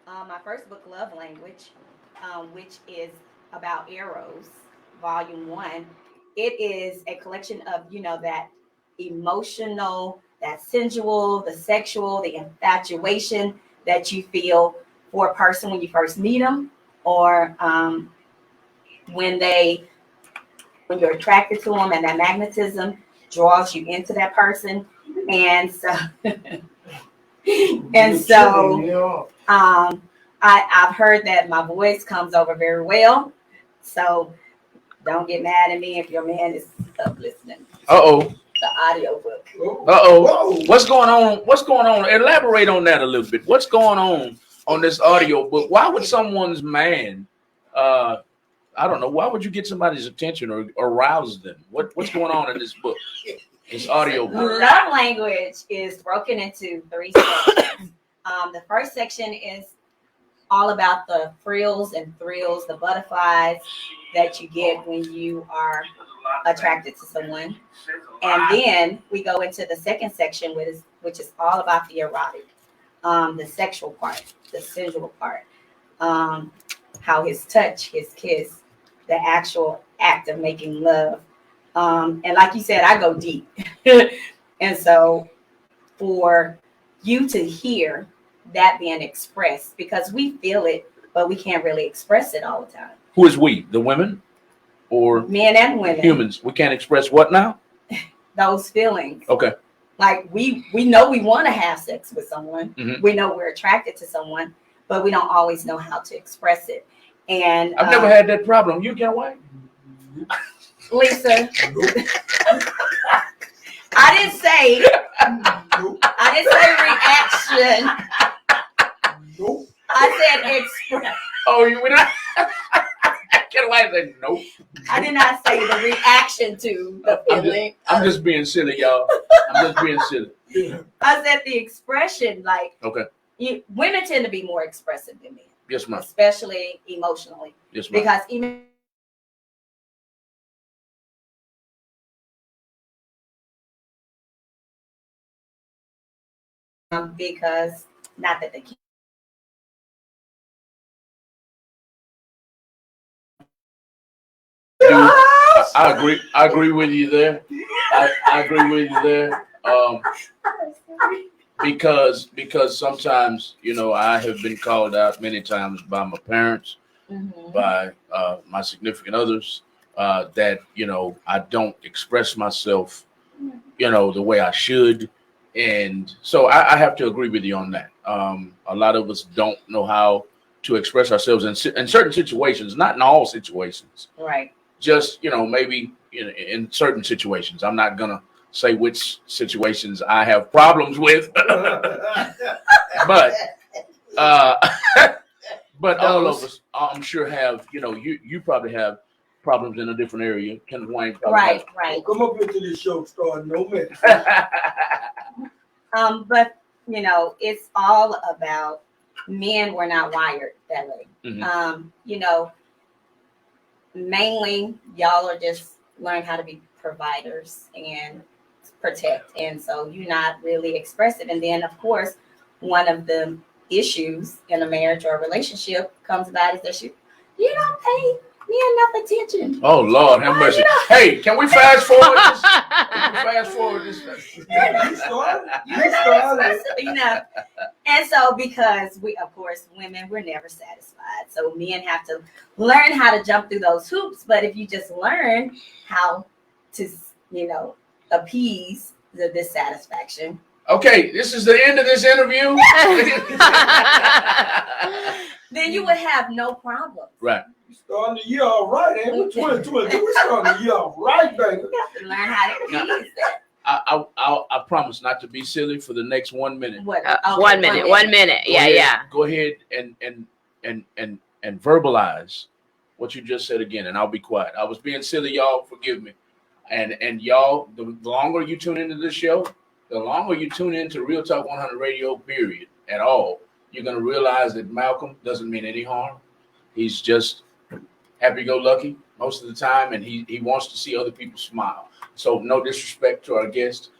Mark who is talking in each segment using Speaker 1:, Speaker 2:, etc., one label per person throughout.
Speaker 1: My first book, Love Language, which is about eros, volume one. It is a collection of, that emotional, that sensual, the sexual, the infatuation that you feel for a person when you first meet them, or when they when you're attracted to them, and that magnetism draws you into that person. And so and so I've heard that my voice comes over very well. So don't get mad at me if your man is up listening
Speaker 2: Uh-oh.
Speaker 1: the audio book.
Speaker 2: Uh-oh. What's going on? What's going on? Elaborate on that a little bit. What's going on this audio book? Why would someone's man I don't know, why would you get somebody's attention or arouse them? What's going on in this book? This audio book.
Speaker 1: Love Language is broken into 3 sections. The first section is all about the frills and thrills, the butterflies that you get when you are attracted to someone. And then we go into the second section, which is all about the erotic, the sexual part, the sensual part, how his touch, his kiss, the actual act of making love. And like you said, I go deep. And so for you to hear that being expressed, because we feel it, but we can't really express it all the time.
Speaker 2: Who is we? The women or
Speaker 1: men and women?
Speaker 2: Humans. We can't express what now?
Speaker 1: Those feelings.
Speaker 2: Okay.
Speaker 1: Like we know we want to have sex with someone.
Speaker 2: Mm-hmm.
Speaker 1: We know we're attracted to someone, but we don't always know how to express it. And
Speaker 2: I've never had that problem. You get away?
Speaker 1: Lisa. I didn't say reaction.
Speaker 3: Nope.
Speaker 1: I said express.
Speaker 2: Oh, you would not? Get away and say nope.
Speaker 1: I did not say the reaction to the feeling.
Speaker 2: I'm just being silly, y'all. I'm just being silly.
Speaker 1: I said the expression, like
Speaker 2: okay.
Speaker 1: Women tend to be more expressive than men.
Speaker 2: Yes, ma'am.
Speaker 1: Especially emotionally.
Speaker 2: Yes, ma'am.
Speaker 1: Because even because not that they can't.
Speaker 2: I agree. I agree with you there. I agree with you there. Because sometimes, I have been called out many times by my parents,
Speaker 1: Mm-hmm.
Speaker 2: by my significant others, that, I don't express myself, the way I should. And so I have to agree with you on that. A lot of us don't know how to express ourselves in certain situations, not in all situations.
Speaker 1: Right.
Speaker 2: Just, maybe in certain situations. I'm not going to say which situations I have problems with, but but all of us, I'm sure, have, you probably have problems in a different area. Ken Wayne probably
Speaker 1: Right.
Speaker 3: Well, come up here to this show starting no minute.
Speaker 1: But it's all about men were not wired that way.
Speaker 2: Mm-hmm.
Speaker 1: Mainly y'all are just learn how to be providers and protect, and so you're not really expressive. And then of course one of the issues in a marriage or a relationship comes about is that you don't pay me enough attention.
Speaker 2: Oh Lord, have mercy. Hey, can we fast forward this?
Speaker 3: You started.
Speaker 1: And so because we, of course, women, we're never satisfied. So men have to learn how to jump through those hoops. But if you just learn how to, appease the dissatisfaction.
Speaker 2: Okay, this is the end of this interview.
Speaker 1: Then you would have no problem.
Speaker 2: Right.
Speaker 3: Starting the year all right, ain't we? 2022. We starting the year all right, baby.
Speaker 1: You have to learn how to appease that.
Speaker 2: I promise not to be silly for the next 1 minute.
Speaker 1: What?
Speaker 4: Okay, 1 minute. 1 minute. Yeah.
Speaker 2: Go ahead and verbalize what you just said again, and I'll be quiet. I was being silly, y'all. Forgive me. And y'all, the longer you tune into this show, the longer you tune into Real Talk 100 Radio, period, at all, you're gonna realize that Malcolm doesn't mean any harm. He's just happy-go-lucky most of the time, and he wants to see other people smile. So no disrespect to our guest.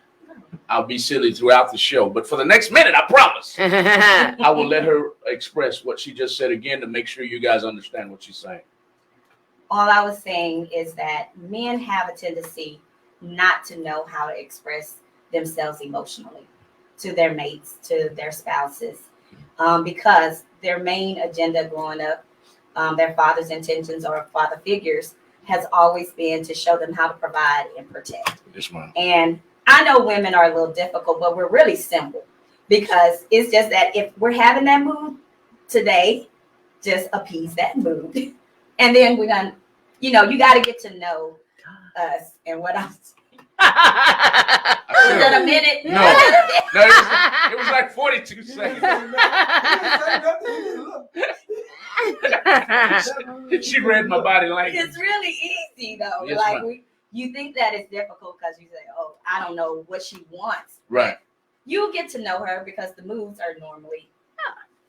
Speaker 2: I'll be silly throughout the show. But for the next minute, I promise, I will let her express what she just said again to make sure you guys understand what she's saying.
Speaker 1: All I was saying is that men have a tendency not to know how to express themselves emotionally to their mates, to their spouses, because their main agenda growing up, their father's intentions or father figures, has always been to show them how to provide and protect.
Speaker 2: Yes, ma'am.
Speaker 1: And I know women are a little difficult, but we're really simple, because it's just that if we're having that mood today, just appease that mood. And then we're going to, you got to get to know us. And what else? Was that a minute?
Speaker 2: No, it was like 42 seconds. She read my body language.
Speaker 1: It's really easy though.
Speaker 2: Yes,
Speaker 1: like
Speaker 2: ma'am.
Speaker 1: you think that it's difficult because you say, "Oh, I don't know what she wants."
Speaker 2: Right.
Speaker 1: You'll get to know her because the moods are normally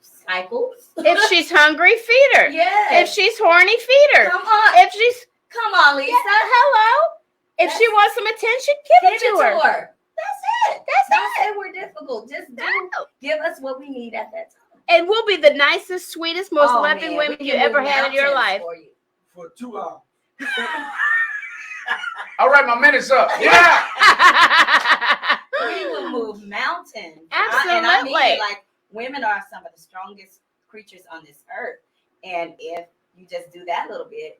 Speaker 1: cycles.
Speaker 4: If she's hungry, feed her.
Speaker 1: Yes.
Speaker 4: If she's horny, feed her.
Speaker 1: Come on.
Speaker 4: If she's
Speaker 1: Lisa.
Speaker 4: hello. If she wants some attention, give it to her.
Speaker 1: That's it. Don't say we're difficult. Just give us what we need at that time.
Speaker 4: And we'll be the nicest, sweetest, most loving
Speaker 1: man,
Speaker 4: women
Speaker 1: we
Speaker 4: you
Speaker 1: can
Speaker 4: ever
Speaker 1: move
Speaker 4: had in your life.
Speaker 1: mountains
Speaker 3: For 2 hours.
Speaker 2: All right, my minute's up. Yeah.
Speaker 1: We will move mountains.
Speaker 4: Absolutely.
Speaker 1: And I mean it, like, women are some of the strongest creatures on this earth. And if you just do that little bit,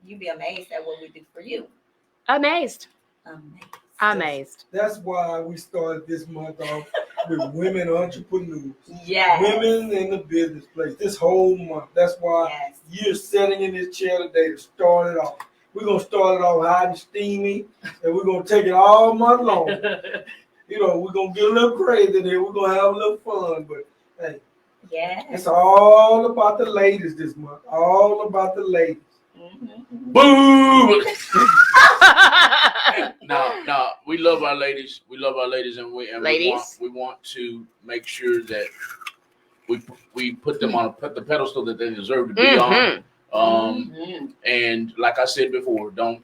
Speaker 1: you'd be amazed at what we do for you.
Speaker 4: Amazed.
Speaker 1: Amazed.
Speaker 3: That's why we started this month off with women entrepreneurs.
Speaker 1: Yes.
Speaker 3: Women in the business place. This whole month. That's why
Speaker 1: Yes.
Speaker 3: you're sitting in this chair today to start it off. We're going to start it off hot and steamy, and we're going to take it all month long. We're going to get a little crazy there. We're going to have a little fun. But, hey,
Speaker 1: Yes.
Speaker 3: it's all about the ladies this month. All about the ladies.
Speaker 1: Mm-hmm.
Speaker 2: Boom. No, we love our ladies. We love our ladies, and we want to make sure that we put them on the pedestal that they deserve to be on. And like I said before, don't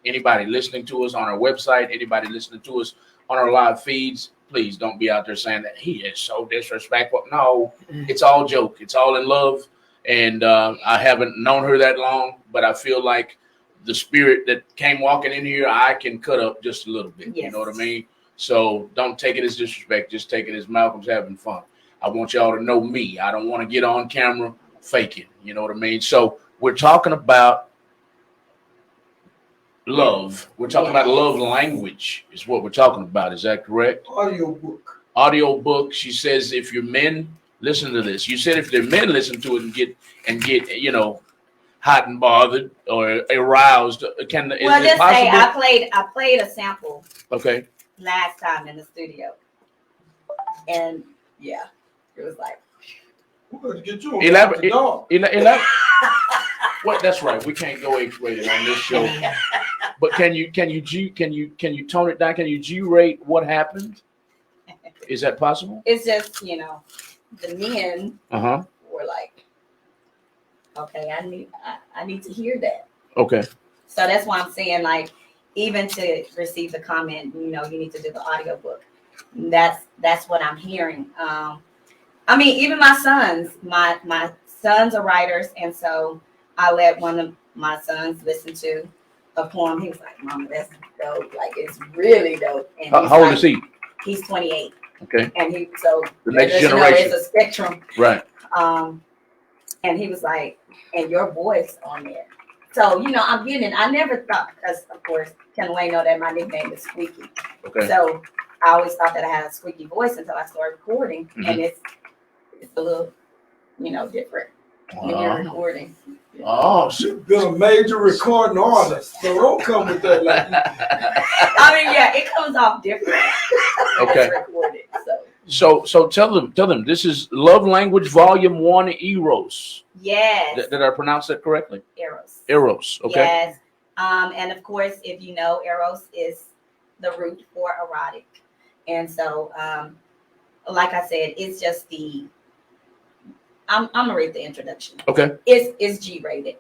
Speaker 2: anybody listening to us on our website, anybody listening to us on our live feeds, please don't be out there saying that he is so disrespectful. No, it's all joke. It's all in love. And I haven't known her that long, but I feel like the spirit that came walking in here, I can cut up just a little bit.
Speaker 1: Yes.
Speaker 2: You know what I mean? So don't take it as disrespect. Just take it as Malcolm's having fun. I want y'all to know me. I don't want to get on camera faking. You know what I mean? So we're talking about love. We're talking about love language is what we're talking about. Is that correct? Audio book. She says if you're men, listen to this. You said if they're men, listen to it and get hot and bothered or aroused. Is it
Speaker 1: Say I played a sample.
Speaker 2: Okay.
Speaker 1: Last time in the studio, and yeah, it was like.
Speaker 3: We're going to get you on
Speaker 2: Elaborate. What? That's right. We can't go X-rated on this show. But can you tone it down? Can you G-rate what happened? Is that possible?
Speaker 1: It's just the men were like, okay, I need to hear that.
Speaker 2: Okay.
Speaker 1: So that's why I'm saying, like, even to receive the comment, you need to do the audio book. That's what I'm hearing. I mean, even my sons, my sons are writers, and so I let one of my sons listen to a poem. He was like, "Mama, that's dope. Like, it's really dope." And
Speaker 2: how old is he?
Speaker 1: He's 28.
Speaker 2: Okay.
Speaker 1: And
Speaker 2: the next generation.
Speaker 1: It's a spectrum.
Speaker 2: Right.
Speaker 1: And he was like, "And your voice on there." So, I'm getting it. I never thought, because of course, Ken Wayne know that my nickname is Squeaky.
Speaker 2: Okay.
Speaker 1: So I always thought that I had a squeaky voice until I started recording.
Speaker 2: Mm-hmm.
Speaker 1: And it's a little, different when you're recording.
Speaker 2: Oh,
Speaker 3: you've been a major recording artist, so don't come with that like
Speaker 1: I mean, yeah, it comes off different.
Speaker 2: Okay.
Speaker 1: Recorded,
Speaker 2: so tell them this is Love Language Volume 1 Eros.
Speaker 1: Yes.
Speaker 2: Did I pronounce that correctly?
Speaker 1: Eros.
Speaker 2: Okay.
Speaker 1: Yes. And of course, if you know, Eros is the root for erotic. And so, like I said, it's just I'm gonna read the introduction.
Speaker 2: Okay.
Speaker 1: It's G-rated.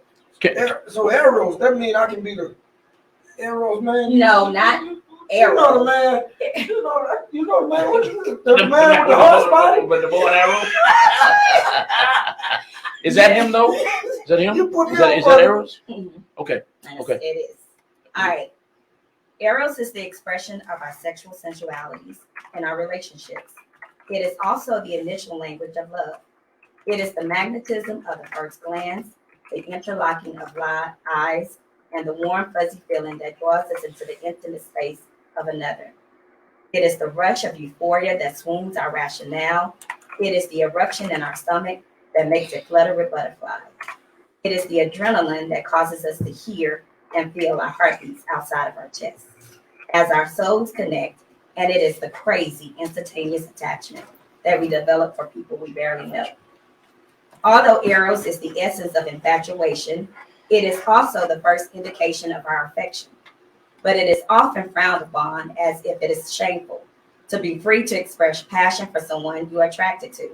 Speaker 3: So Eros, that means I can be the Eros man?
Speaker 1: No, not
Speaker 3: You know the
Speaker 1: Arrows.
Speaker 3: man. You know the man. The man with the horse body.
Speaker 2: But the bow and arrow. Is that him though? Is that him?
Speaker 3: You put me
Speaker 2: Is that
Speaker 3: on,
Speaker 2: is that
Speaker 3: brother.
Speaker 2: arrows?
Speaker 1: Mhm.
Speaker 2: Okay.
Speaker 1: Yes,
Speaker 2: Okay.
Speaker 1: it is. All right. Eros is the expression of our sexual sensualities and our relationships. It is also the initial language of love. It is the magnetism of the first glance, the interlocking of eyes, and the warm, fuzzy feeling that draws us into the intimate space of another. It is the rush of euphoria that swoons our rationale. It is the eruption in our stomach that makes it flutter with butterflies. It is the adrenaline that causes us to hear and feel our heartbeats outside of our chests as our souls connect, and it is the crazy instantaneous attachment that we develop for people we barely know. Although eros is the essence of infatuation, it is also the first indication of our affection. But it is often frowned upon as if it is shameful to be free to express passion for someone you are attracted to.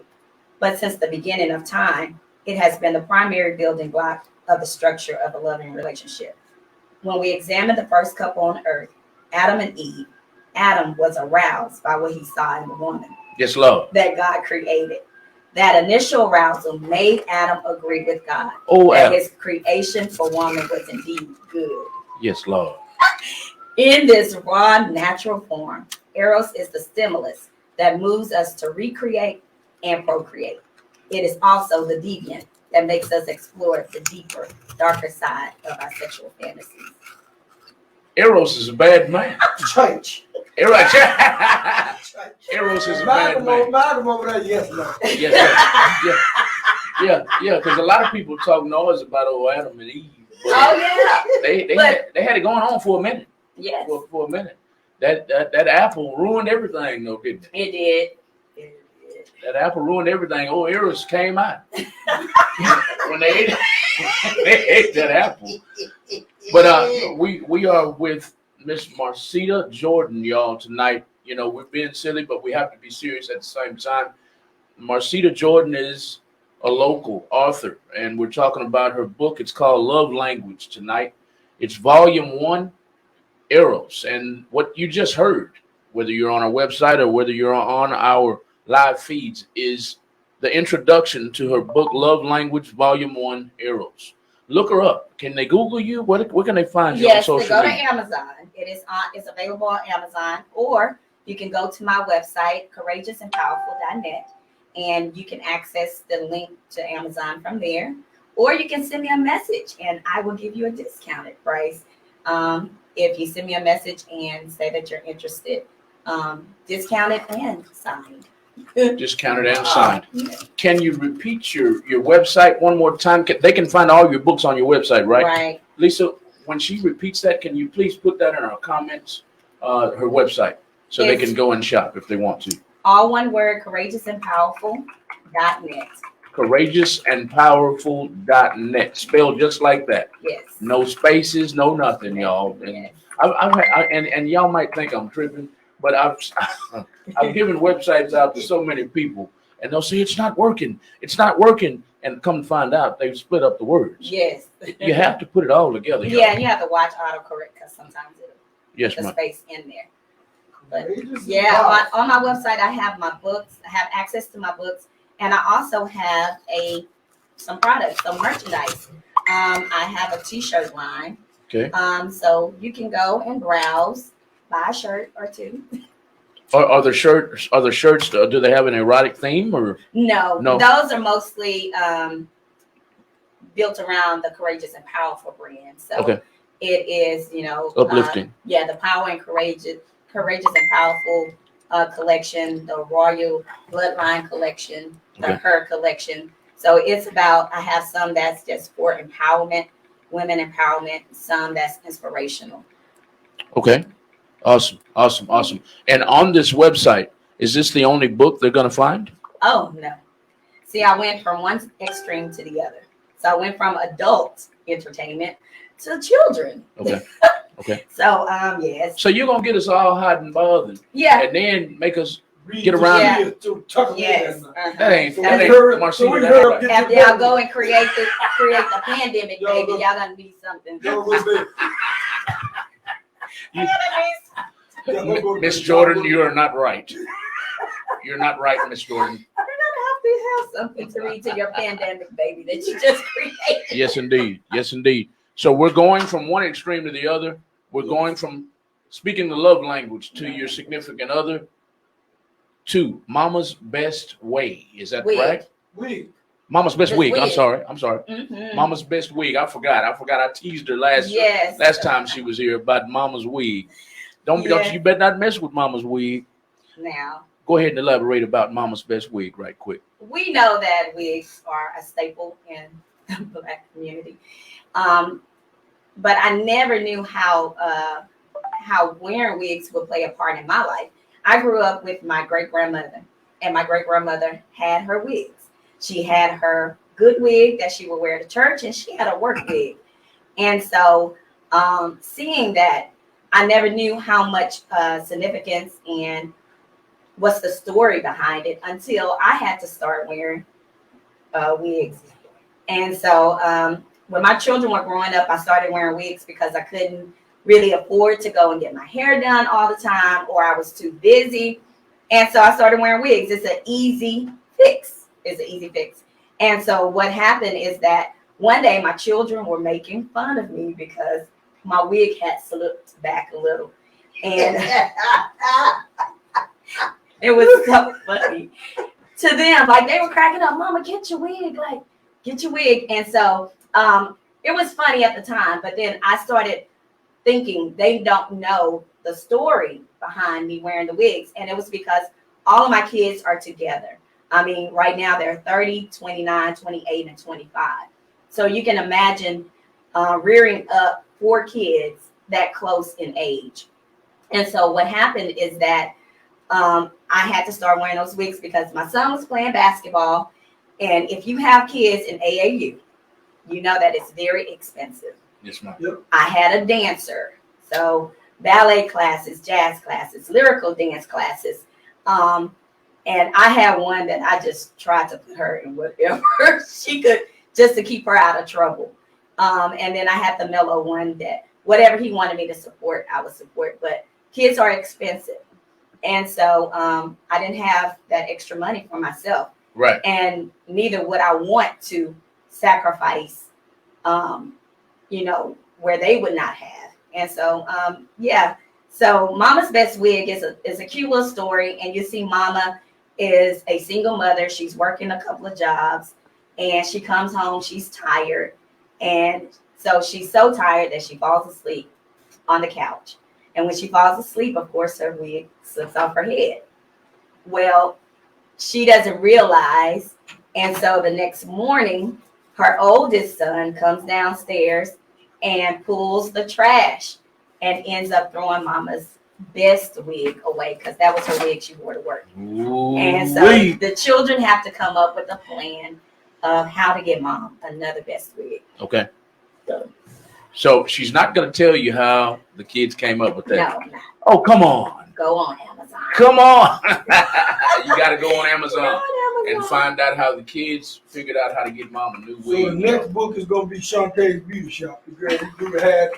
Speaker 1: But since the beginning of time, it has been the primary building block of the structure of a loving relationship. When we examine the first couple on earth, Adam and Eve, Adam was aroused by what he saw in the woman
Speaker 2: Yes, Lord.
Speaker 1: that God created. That initial arousal made Adam agree with God
Speaker 2: Oh,
Speaker 1: that
Speaker 2: Adam.
Speaker 1: his creation for woman was indeed good.
Speaker 2: Yes, Lord.
Speaker 1: In this raw, natural form, Eros is the stimulus that moves us to recreate and procreate. It is also the deviant that makes us explore the deeper, darker side of our sexual fantasies.
Speaker 2: Eros is a bad man.
Speaker 3: Church.
Speaker 2: Eros is a bad man.
Speaker 3: Malcolm over there, yes, Lord.
Speaker 2: Yeah. Because a lot of people talk noise about old Adam and Eve. But
Speaker 1: Oh
Speaker 2: they had it going on for a minute.
Speaker 1: yeah, yes,
Speaker 2: For a minute. That apple ruined everything, though, didn't it?
Speaker 1: it did. It did.
Speaker 2: That apple ruined everything. Oh, Eros came out when they ate that apple. But we are with Miss Marsita Jordan, y'all, tonight. You know, we're being silly, but we have to be serious at the same time. Marsita Jordan is a local author, and we're talking about her book. It's called Love Language tonight. It's volume 1, Eros. And what you just heard, whether you're on our website or whether you're on our live feeds, is the introduction to her book, Love Language, volume 1, Eros. Look her up. Can they Google you? Where can they find you
Speaker 1: Yes,
Speaker 2: on
Speaker 1: to
Speaker 2: social
Speaker 1: go to
Speaker 2: media?
Speaker 1: Amazon. It's available on Amazon, or you can go to my website, courageousandpowerful.net, and you can access the link to Amazon from there. Or you can send me a message, and I will give you a discounted price. If you send me a message and say that you're interested, discounted and signed.
Speaker 2: Discounted and signed. Can you repeat your website one more time? They can find all your books on your website, right?
Speaker 1: Right.
Speaker 2: Lisa, when she repeats that, can you please put that in our comments, her website, so they can go and shop if they want to.
Speaker 1: All one word, courageousandpowerful.net.
Speaker 2: Courageousandpowerful.net. Spelled just like that.
Speaker 1: Yes.
Speaker 2: No spaces, no nothing, y'all. And
Speaker 1: Yes.
Speaker 2: and y'all might think I'm tripping, but I've given websites out to so many people, and they'll say it's not working, and come to find out they've split up the words.
Speaker 1: Yes.
Speaker 2: You have to put it all together. Y'all.
Speaker 1: Yeah, and you have to watch autocorrect because sometimes it'll
Speaker 2: Yes,
Speaker 1: put the
Speaker 2: ma'am.
Speaker 1: space in there. But yeah, on my website I have my books. I have access to my books, and I also have some products, some merchandise. I have a T-shirt line.
Speaker 2: Okay.
Speaker 1: So you can go and browse, buy a shirt or two.
Speaker 2: Are the shirts? Do they have an erotic theme or?
Speaker 1: No,
Speaker 2: No.
Speaker 1: those are mostly built around the Courageous and Powerful brand. So
Speaker 2: Okay.
Speaker 1: it is,
Speaker 2: Uplifting.
Speaker 1: the Power and Courageous and Powerful collection, the Royal Bloodline collection, the
Speaker 2: Okay.
Speaker 1: Her collection. So it's about, I have some that's just for empowerment, women empowerment, some that's inspirational.
Speaker 2: Okay. Awesome. And on this website, is this the only book they're going to find?
Speaker 1: Oh, no. See, I went from one extreme to the other. So I went from adult entertainment to children.
Speaker 2: Okay. Okay.
Speaker 1: So, yes.
Speaker 2: So you're going to get us all hot and bothered
Speaker 1: Yeah.
Speaker 2: and then make us
Speaker 3: Read
Speaker 2: get around
Speaker 1: Yeah.
Speaker 2: it.
Speaker 3: To tuck
Speaker 1: Yes.
Speaker 3: in.
Speaker 2: That ain't
Speaker 3: So
Speaker 1: That
Speaker 3: we
Speaker 1: ain't
Speaker 3: heard-
Speaker 2: Marcia,
Speaker 3: so we
Speaker 2: that
Speaker 3: heard
Speaker 2: ain't
Speaker 3: get
Speaker 1: After
Speaker 3: your
Speaker 1: y'all
Speaker 3: book.
Speaker 1: go and create the pandemic,
Speaker 3: Y'all
Speaker 1: baby,
Speaker 3: go-
Speaker 1: y'all gonna be something.
Speaker 3: Y'all go big.
Speaker 2: You- Miss Jordan, you are not right. You're not right, Miss Jordan.
Speaker 1: You're gonna have to have something to read to your pandemic baby that you just created.
Speaker 2: Yes, indeed. Yes, indeed. So we're going from one extreme to the other. We're going from speaking the love language to your significant other to Mama's best way. Is that right?
Speaker 3: Wig.
Speaker 2: Mama's best
Speaker 1: Just
Speaker 2: wig.
Speaker 1: wig.
Speaker 2: I'm sorry.
Speaker 1: Mm-hmm.
Speaker 2: Mama's best wig. I forgot. I teased her last time she was here about Mama's wig. Don't you better not mess with Mama's wig.
Speaker 1: Now,
Speaker 2: Go ahead and elaborate about Mama's best wig right quick.
Speaker 1: we know that wigs are a staple in the Black community, but I never knew how wearing wigs would play a part in my life. I grew up with my great-grandmother, and my great-grandmother had her wigs. She had her good wig that she would wear to church, and she had a work wig. And so seeing that, I never knew how much significance and what's the story behind it until I had to start wearing wigs. And so when my children were growing up, I started wearing wigs because I couldn't really afford to go and get my hair done all the time, or I was too busy. And so I started wearing wigs. It's an easy fix. And so what happened is that one day my children were making fun of me because my wig had slipped back a little. And it was so funny to them. Like, they were cracking up, Mama, get your wig. Like, get your wig. And so it was funny at the time. But then I started thinking they don't know the story behind me wearing the wigs. And it was because all of my kids are together. I mean, right now they're 30, 29, 28, and 25. So you can imagine rearing up 4 kids that close in age. And so what happened is that I had to start wearing those wigs because my son was playing basketball. And if you have kids in AAU, you know that it's very expensive.
Speaker 2: Yes, ma'am.
Speaker 3: Yep.
Speaker 1: I had a dancer. So ballet classes, jazz classes, lyrical dance classes. And I had one that I just tried to put her in whatever she could just to keep her out of trouble. And then I had the mellow one that whatever he wanted me to support, I would support. But kids are expensive. And so I didn't have that extra money for myself.
Speaker 2: Right.
Speaker 1: And neither would I want to sacrifice, where they would not have. And so, So Mama's Best Wig is a cute little story. And you see Mama is a single mother. She's working a couple of jobs. And she comes home, she's tired. And so she's so tired that she falls asleep on the couch. And when she falls asleep, of course, her wig slips off her head. Well, she doesn't realize. And so the next morning, her oldest son comes downstairs and pulls the trash and ends up throwing Mama's best wig away because that was her wig she wore to work.
Speaker 2: Ooh,
Speaker 1: and so the children have to come up with a plan of how to get Mom another best wig.
Speaker 2: Okay. So she's not going to tell you how the kids came up with that.
Speaker 1: No, no.
Speaker 2: Oh, come on.
Speaker 1: Go on Amazon.
Speaker 2: Come on. You got to go on
Speaker 1: Go
Speaker 2: Amazon
Speaker 1: on
Speaker 2: and
Speaker 1: Amazon.
Speaker 2: find out how the kids figured out how to get Mom a new
Speaker 3: So
Speaker 2: wig.
Speaker 3: the next book is gonna be Shantae's Beauty Shop. The girl who do the hair.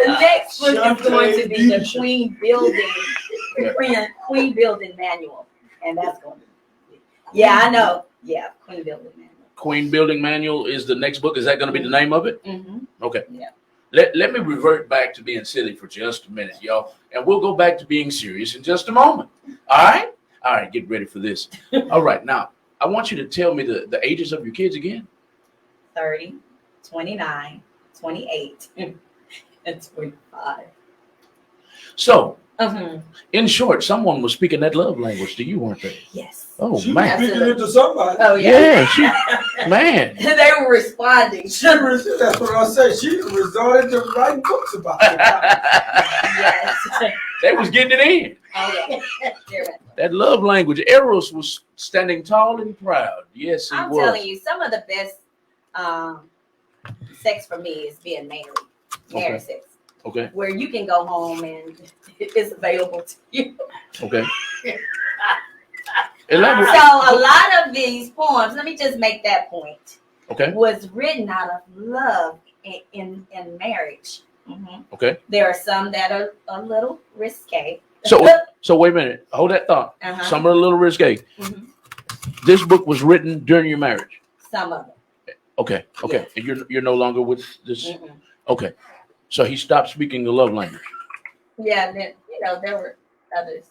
Speaker 1: The next book is going to be the
Speaker 3: Shantae
Speaker 1: Queen Building Manual. And that's going to be, yeah, I know. Yeah, Queen Building Manual.
Speaker 2: Queen Building Manual is the next book. Is that going to be the name of it?
Speaker 1: Mm-hmm.
Speaker 2: Okay.
Speaker 1: Yeah.
Speaker 2: Let me revert back to being silly for just a minute, y'all. And we'll go back to being serious in just a moment. All right? All right, get ready for this. All right, now, I want you to tell me the ages of your kids again.
Speaker 1: 30, 29, 28, and 25.
Speaker 2: So,
Speaker 1: Mm-hmm.
Speaker 2: in short, someone was speaking that love language to you, weren't they?
Speaker 1: Yes.
Speaker 2: Oh,
Speaker 3: She was
Speaker 2: man.
Speaker 3: speaking it to somebody.
Speaker 1: Oh, yeah.
Speaker 2: Yeah, man.
Speaker 1: They were responding.
Speaker 3: That's what I say. She resorted to writing books about it.
Speaker 1: Yes.
Speaker 2: They was getting it in.
Speaker 1: Oh, yeah. They're right.
Speaker 2: That love language. Eros was standing tall and proud. Yes, he
Speaker 1: I'm
Speaker 2: was.
Speaker 1: telling you, some of the best sex for me is being married. Married sex.
Speaker 2: Okay,
Speaker 1: Where you can go home and it's available to you.
Speaker 2: okay.
Speaker 1: So
Speaker 2: Elaborate.
Speaker 1: a lot of these poems, let me just make that point,
Speaker 2: Okay.
Speaker 1: was written out of love in marriage. Mhm.
Speaker 2: Okay.
Speaker 1: There are some that are a little risque.
Speaker 2: So wait a minute. Hold that thought.
Speaker 1: Uh-huh.
Speaker 2: Some are a little risque.
Speaker 1: Mhm.
Speaker 2: This book was written during your marriage.
Speaker 1: Some of them.
Speaker 2: Okay. Okay.
Speaker 1: Yes.
Speaker 2: And you're no longer with this.
Speaker 1: Mm-mm.
Speaker 2: Okay. So he stopped speaking the love language.
Speaker 1: Yeah, then there were others.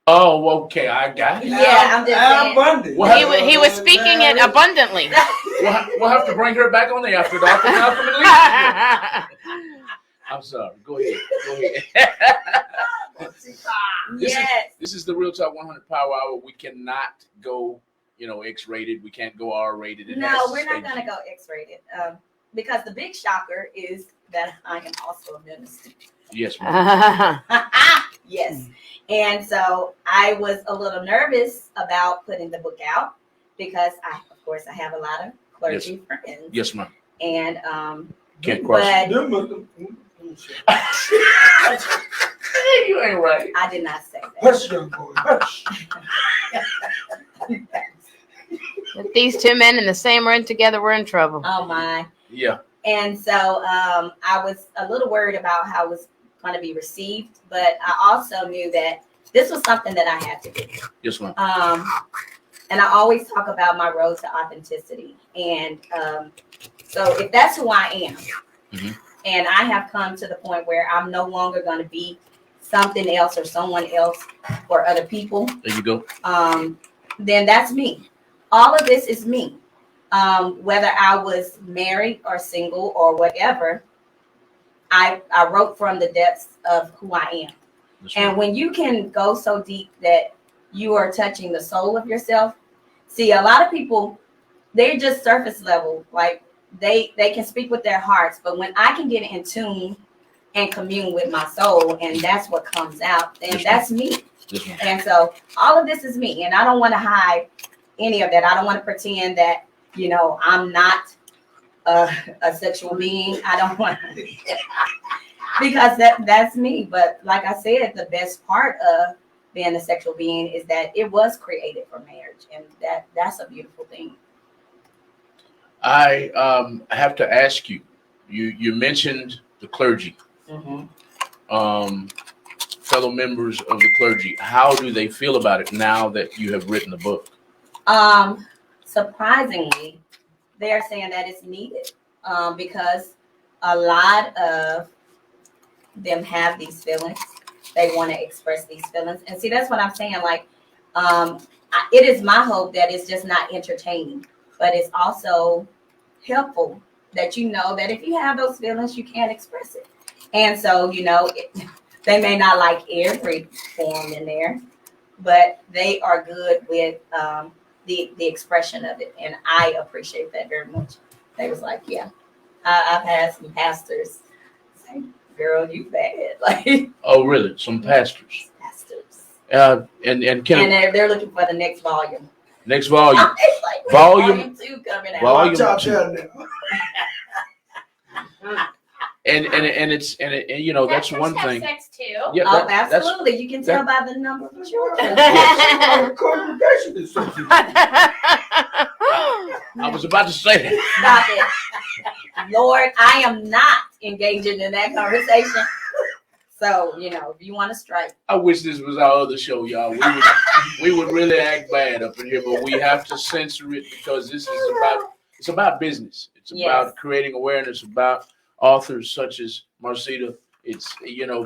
Speaker 2: Oh, okay. I got it.
Speaker 1: Yeah, I'm just saying.
Speaker 3: Abundant.
Speaker 2: Well,
Speaker 4: He was speaking it abundantly.
Speaker 2: We'll have to bring her back on there after Dr. Malcolm and Lisa. I'm sorry. Go ahead.
Speaker 1: Yes.
Speaker 2: This is the Real Talk 100 Power Hour. We cannot go, X-rated. We can't go R-rated.
Speaker 1: No, we're not going to go X-rated because the big shocker is that I am also a minister.
Speaker 2: Yes, ma'am.
Speaker 1: Yes. And so I was a little nervous about putting the book out because of course, I have a lot of clergy friends.
Speaker 2: Yes, ma'am.
Speaker 1: And
Speaker 2: Can't cross.
Speaker 1: but
Speaker 2: You ain't right.
Speaker 1: I did not say that.
Speaker 3: Hush, young boy. Hush.
Speaker 4: If these two men in the same room together, we're in trouble.
Speaker 1: Oh my.
Speaker 2: Yeah.
Speaker 1: And so I was a little worried about how it was going to be received, but I also knew that this was something that I had to do.
Speaker 2: Yes, ma'am.
Speaker 1: And I always talk about my road to authenticity. And so if that's who I am,
Speaker 2: Mhm.
Speaker 1: and I have come to the point where I'm no longer going to be something else or someone else for other people,
Speaker 2: There you go.
Speaker 1: then that's me. All of this is me. Whether I was married or single or whatever, I wrote from the depths of who I am.
Speaker 2: Yes,
Speaker 1: And
Speaker 2: ma'am.
Speaker 1: when you can go so deep that you are touching the soul of yourself, see, a lot of people, they're just surface level. Like they can speak with their hearts, but when I can get in tune and commune with my soul, and that's what comes out, then
Speaker 2: Yes,
Speaker 1: that's me.
Speaker 2: Yes, ma'am.
Speaker 1: And so all of this is me, and I don't want to hide any of that. I don't want to pretend that, I'm not a sexual being. I don't want to, because that's me. But like I said, the best part of being a sexual being is that it was created for marriage, and that's a beautiful thing.
Speaker 2: I have to ask you. You mentioned the clergy.
Speaker 1: Mm-hmm.
Speaker 2: Fellow members of the clergy. How do they feel about it now that you have written the book?
Speaker 1: Surprisingly, they are saying that it's needed because a lot of them have these feelings. They want to express these feelings. And see, that's what I'm saying. Like, it is my hope that it's just not entertaining, but it's also helpful that you know that if you have those feelings, you can't express it. And so, they may not like every form in there, but they are good with the expression of it. And I appreciate that very much. They was like, yeah, I've had some pastors say, girl, you bad. Like,
Speaker 2: Oh, really? Some pastors.
Speaker 1: pastors.
Speaker 2: And can
Speaker 1: And they're looking for the next volume.
Speaker 2: next volume.
Speaker 1: It's like, wait,
Speaker 2: Volume-
Speaker 1: 2 coming out.
Speaker 2: volume-
Speaker 3: Watch out there now.
Speaker 2: And that's one thing.
Speaker 4: Sex too.
Speaker 2: Yeah,
Speaker 1: Oh,
Speaker 2: that's
Speaker 1: absolutely. You can tell by the number of children.
Speaker 3: Our congregation is so deep.
Speaker 2: I was about to say that.
Speaker 1: Stop it. Lord, I am not engaging in that conversation. So, if you want to strike.
Speaker 2: I wish this was our other show, y'all. We would really act bad up in here, but we have to censor it because this is about business. It's about creating awareness about authors such as Marsita. It's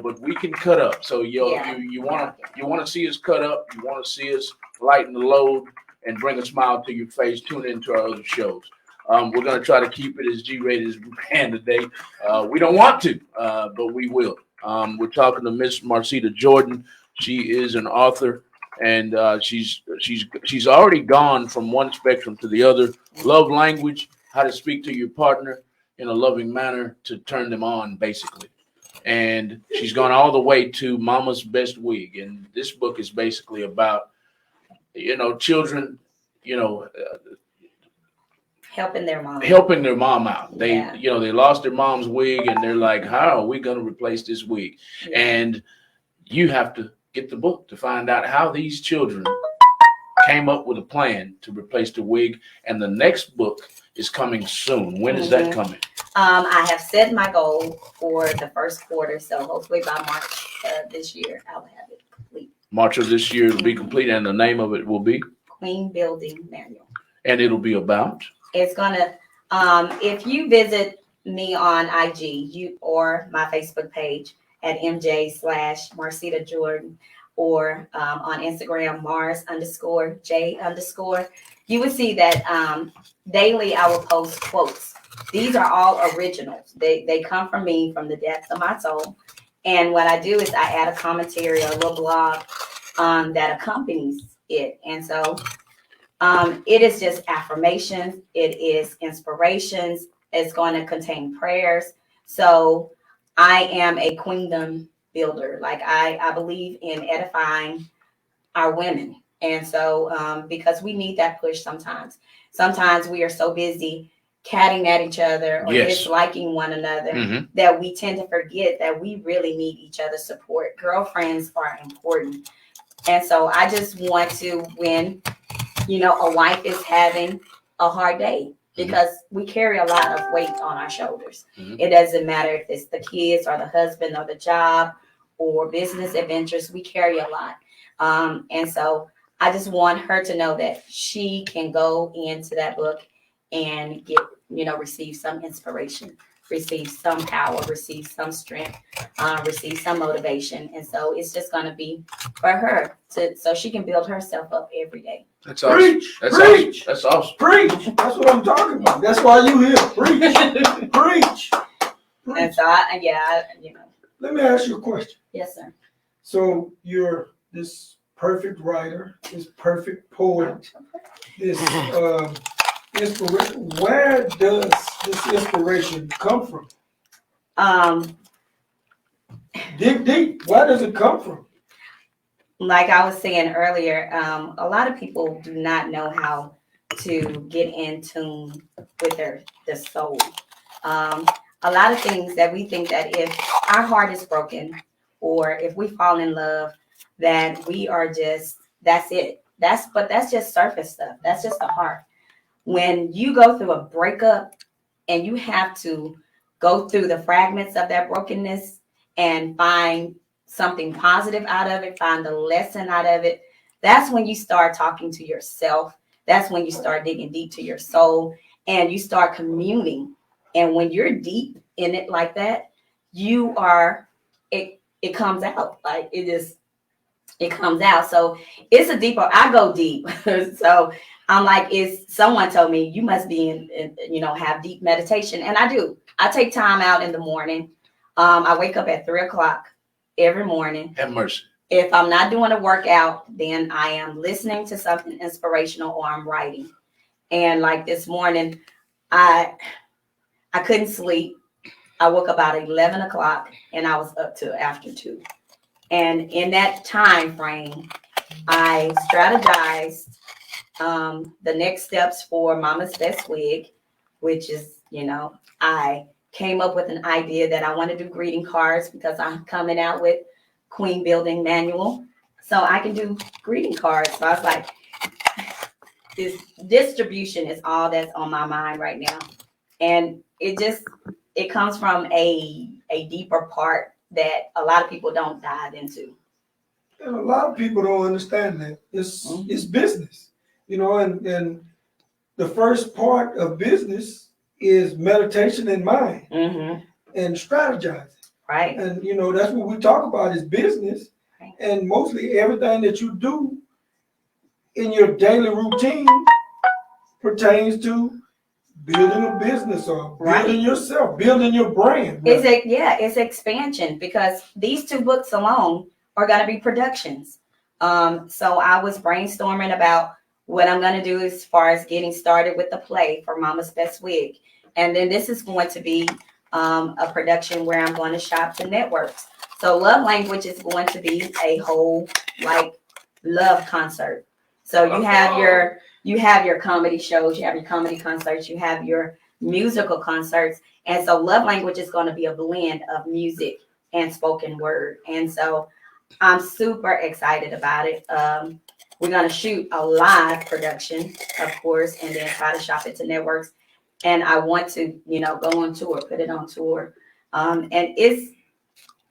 Speaker 2: but we can cut up. So you want to see us cut up. You want to see us lighten the load and bring a smile to your face. Tune into our other shows. We're gonna try to keep it as G-rated as we can today. We don't want to, but we will. We're talking to Miss Marsita Jordan. She is an author, and she's already gone from one spectrum to the other. Love language, how to speak to your partner in a loving manner to turn them on, basically. And she's gone all the way to Mama's Best Wig. And this book is basically about, children,
Speaker 1: Helping their mom.
Speaker 2: helping their mom out. They,
Speaker 1: Yeah.
Speaker 2: they lost their mom's wig and they're like, how are we going to replace this wig?
Speaker 1: Yeah.
Speaker 2: And you have to get the book to find out how these children came up with a plan to replace the wig. And the next book is coming soon. When is that coming?
Speaker 1: I have set my goal for the first quarter, so hopefully by March this year, I will have it complete.
Speaker 2: March of this year it'll be complete, and the name of it will be
Speaker 1: Queen Building Manual.
Speaker 2: And it'll be about.
Speaker 1: It's gonna, if you visit me on IG, or my Facebook page at MJ/Marsita Jordan, or on Instagram Mars_J_, you would see that daily I will post quotes. These are all originals. They come from me, from the depths of my soul. And what I do is I add a commentary, a little blog that accompanies it. And so it is just affirmations. It is inspirations. It's going to contain prayers. So I am a queendom builder. Like I believe in edifying our women. And so because we need that push sometimes. Sometimes we are so busy catting at each other or disliking one another that we tend to forget that we really need each other's support. Girlfriends are important. And so I just want to, when, a wife is having a hard day, because we carry a lot of weight on our shoulders. It doesn't matter if it's the kids or the husband or the job or business adventures, we carry a lot. And so I just want her to know that she can go into that book and get, receive some inspiration, receive some power, receive some strength, receive some motivation. And so it's just going to be for her so she can build herself up every day.
Speaker 2: That's awesome.
Speaker 3: Preach,
Speaker 2: That's
Speaker 3: preach,
Speaker 2: awesome. That's awesome.
Speaker 3: preach. That's what I'm talking about. That's why you here. Preach, preach.
Speaker 1: And so
Speaker 3: Let me ask you a question.
Speaker 1: Yes, sir.
Speaker 3: So you're this perfect writer, this perfect poet, this inspiration. Where does this inspiration come from? Dig deep. Where does it come from?
Speaker 1: Like I was saying earlier, a lot of people do not know how to get in tune with their soul. A lot of things that we think that if our heart is broken or if we fall in love, that we are just, that's it. That's just surface stuff. That's just the heart. When you go through a breakup and you have to go through the fragments of that brokenness and find something positive out of it, find the lesson out of it, that's when you start talking to yourself. That's when you start digging deep to your soul and you start communing. And when you're deep in it like that, it comes out. Like it comes out. So it's a deeper, I go deep. So I'm like, someone told me you must be in have deep meditation. And I do. I take time out in the morning. I wake up at 3:00 every morning.
Speaker 2: Have mercy.
Speaker 1: If I'm not doing a workout, then I am listening to something inspirational or I'm writing. And like this morning, I couldn't sleep. I woke about 11 o'clock and I was up till after 2. And in that time frame, I strategized the next steps for Mama's Best Wig, which is, I came up with an idea that I want to do greeting cards because I'm coming out with Queen Building Manual. So I can do greeting cards. So I was like, this distribution is all that's on my mind right now. And it comes from a deeper part that a lot of people don't dive into.
Speaker 3: And a lot of people don't understand that. It's business, and the first part of business is meditation in mind and strategizing.
Speaker 1: Right.
Speaker 3: And, that's what we talk about is business. Right. And mostly everything that you do in your daily routine pertains to building a business or building yourself, building your brand. Right?
Speaker 1: It's expansion because these 2 books alone are going to be productions. So I was brainstorming about what I'm going to do as far as getting started with the play for Mama's Best Wig. And then this is going to be a production where I'm going to shop the networks. So Love Language is going to be a whole love concert. So you have your comedy shows, you have your comedy concerts, you have your musical concerts. And so Love Language is going to be a blend of music and spoken word. And so I'm super excited about it. We're going to shoot a live production, of course, and then try to shop it to networks. and I want to, go on tour, put it on tour. And it's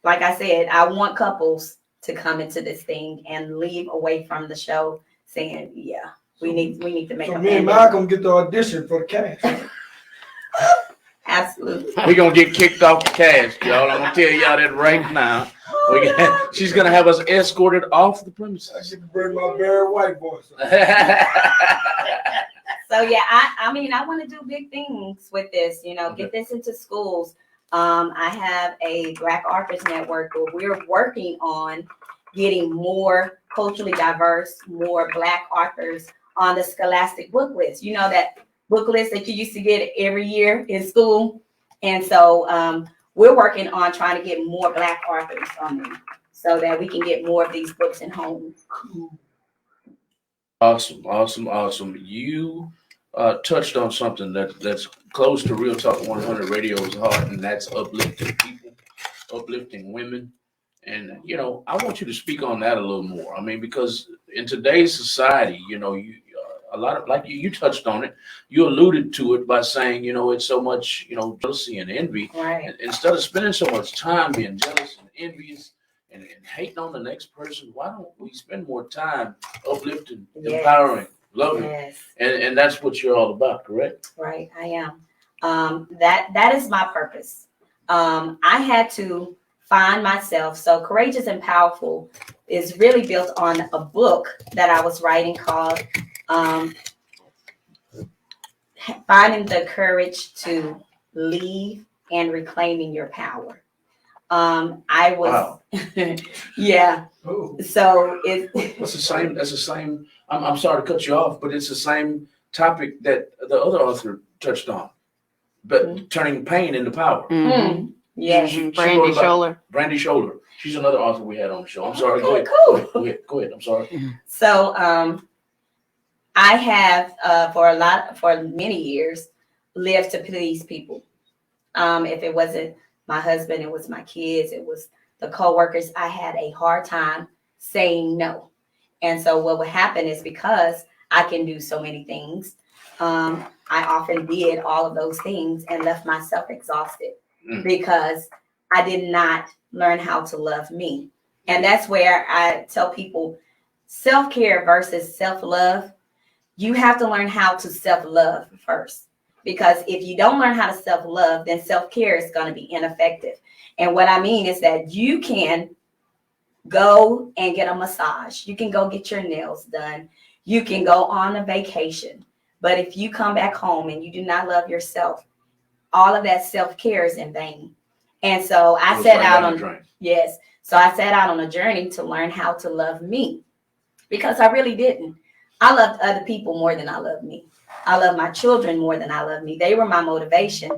Speaker 1: like I said, I want couples to come into this thing and leave away from the show saying, "Yeah, we need to make."
Speaker 3: So
Speaker 1: a
Speaker 3: me and
Speaker 1: pandemic.
Speaker 3: Malcolm get the audition for the cast.
Speaker 1: Absolutely.
Speaker 2: We're gonna get kicked off the cast, y'all. I'm gonna tell y'all that right now. She's gonna have us escorted off the
Speaker 3: I
Speaker 2: premises.
Speaker 3: get to bring my Barry White voice.
Speaker 1: So yeah, I mean, I want to do big things with this, get this into schools. I have a Black Authors Network where we're working on getting more culturally diverse, more Black authors on the Scholastic book list. You know, that book list that you used to get every year in school. And so we're working on trying to get more Black authors on there so that we can get more of these books in homes.
Speaker 2: Awesome. You touched on something that's close to Real Talk 100 Radio's heart, and that's uplifting people, uplifting women. And, I want you to speak on that a little more. I mean, because in today's society, a lot of, like you touched on it, you alluded to it by saying, it's so much, jealousy and envy.
Speaker 1: Right.
Speaker 2: And instead of spending so much time being jealous and envious and hating on the next person, why don't we spend more time uplifting,
Speaker 1: Yes.
Speaker 2: empowering, loving?
Speaker 1: Yes.
Speaker 2: And that's what you're all about, correct?
Speaker 1: Right, I am. That is my purpose. I had to find myself. So Courageous and Powerful is really built on a book that I was writing called Finding the Courage to Leave and Reclaiming Your Power. I was,
Speaker 2: Wow.
Speaker 1: yeah.
Speaker 3: Oh.
Speaker 1: So
Speaker 2: That's the same. I'm sorry to cut you off, but it's the same topic that the other author touched on, but turning pain into power.
Speaker 4: Mm-hmm.
Speaker 1: Yes.
Speaker 2: She
Speaker 4: Brandy
Speaker 2: wrote about
Speaker 4: Scholler.
Speaker 2: Brandy Scholler. She's another author we had on the show. I'm sorry.
Speaker 1: Okay,
Speaker 2: Go
Speaker 1: cool.
Speaker 2: ahead. I'm sorry.
Speaker 1: So I have for many years lived to please people. If it wasn't my husband, it was my kids, it was the coworkers. I had a hard time saying no. And so what would happen is because I can do so many things, I often did all of those things and left myself exhausted because I did not learn how to love me. And that's where I tell people self-care versus self-love. You have to learn how to self-love first. Because if you don't learn how to self-love, then self-care is going to be ineffective. And what I mean is that you can go and get a massage. You can go get your nails done. You can go on a vacation. But if you come back home and you do not love yourself, all of that self-care is in vain. And so I set out on a journey to learn how to love me because I really didn't. I loved other people more than I loved me. I love my children more than I love me. They were my motivation.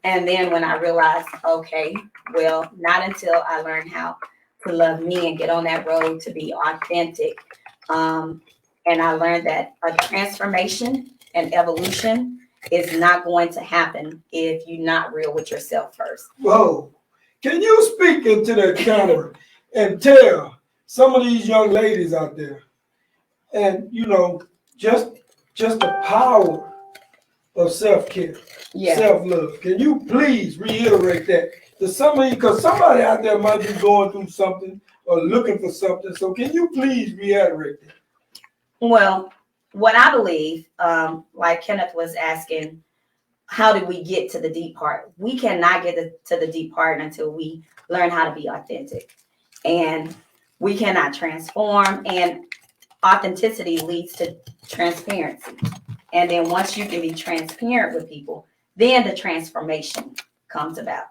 Speaker 1: And then when I realized, okay, well, not until I learned how to love me and get on that road to be authentic. And I learned that a transformation and evolution is not going to happen if you're not real with yourself first.
Speaker 3: Whoa. Can you speak into the camera and tell some of these young ladies out there and, just the power of self-care, self-love. Can you please reiterate that to somebody, because somebody out there might be going through something or looking for something. So can you please reiterate that?
Speaker 1: Well, what I believe, like Kenneth was asking, how did we get to the deep part? We cannot get to the deep part until we learn how to be authentic. And we cannot transform. And authenticity leads to transparency. And then once you can be transparent with people, then the transformation comes about.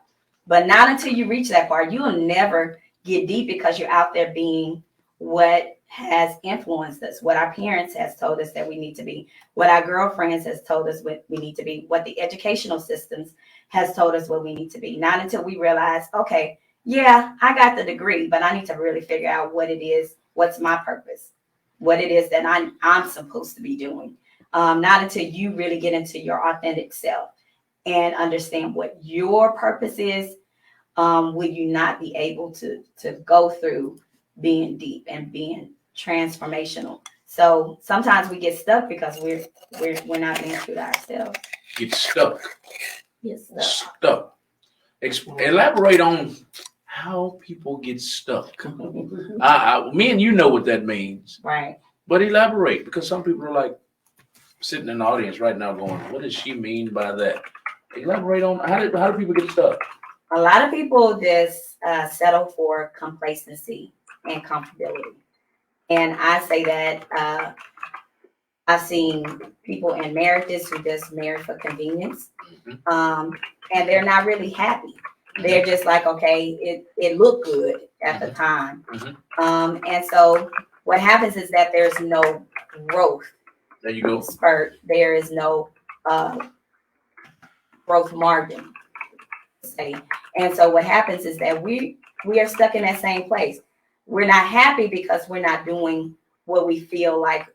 Speaker 1: But not until you reach that part. You will never get deep because you're out there being what has influenced us, what our parents has told us that we need to be, what our girlfriends has told us what we need to be, what the educational systems has told us what we need to be. Not until we realize, okay, yeah, I got the degree, but I need to really figure out what it is, what's my purpose, what it is that I'm supposed to be doing. Not until you really get into your authentic self and understand what your purpose is, will you not be able to go through being deep and being transformational. So sometimes we get stuck because we're not being true to ourselves.
Speaker 2: get stuck.
Speaker 4: Yes,
Speaker 2: Stuck. Elaborate on how people get stuck. Me and you know what that means.
Speaker 1: Right.
Speaker 2: But elaborate, because some people are like sitting in the audience right now going, what does she mean by that? Elaborate on how do people get stuck?
Speaker 1: A lot of people just settle for complacency and comfortability. And I say that I've seen people in marriages who just marry for convenience, and they're not really happy. They're just like, okay, it looked good at the time. And so what happens is that there's no growth.
Speaker 2: There you go.
Speaker 1: Spurt. There is no growth margin. Say. And so what happens is that we are stuck in that same place. We're not happy because we're not doing what we feel like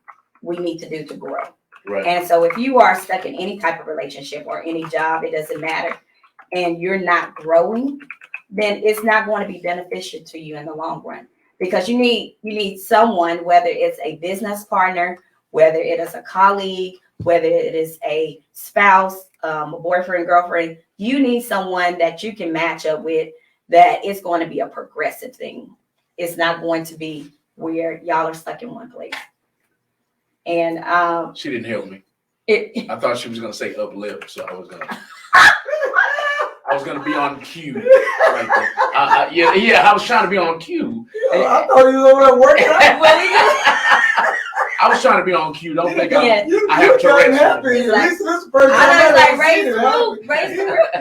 Speaker 1: we need to do to grow.
Speaker 2: Right.
Speaker 1: And so if you are stuck in any type of relationship or any job, it doesn't matter, and you're not growing, then it's not going to be beneficial to you in the long run, because you need someone, whether it's a business partner, whether it is a colleague, whether it is a spouse, a boyfriend, girlfriend, you need someone that you can match up with, that is going to be a progressive thing. It's not going to be where y'all are stuck in one place. And
Speaker 2: she didn't help me. I thought she was gonna say uplift, so I was gonna be on cue. Right there. Yeah, I was trying to be on cue.
Speaker 3: I thought you was over there working out.
Speaker 2: I was trying to be on cue. Don't think
Speaker 1: Yeah.
Speaker 2: I have Tourette's.
Speaker 3: Happy. This is the first time
Speaker 1: I was like,
Speaker 3: raise
Speaker 1: the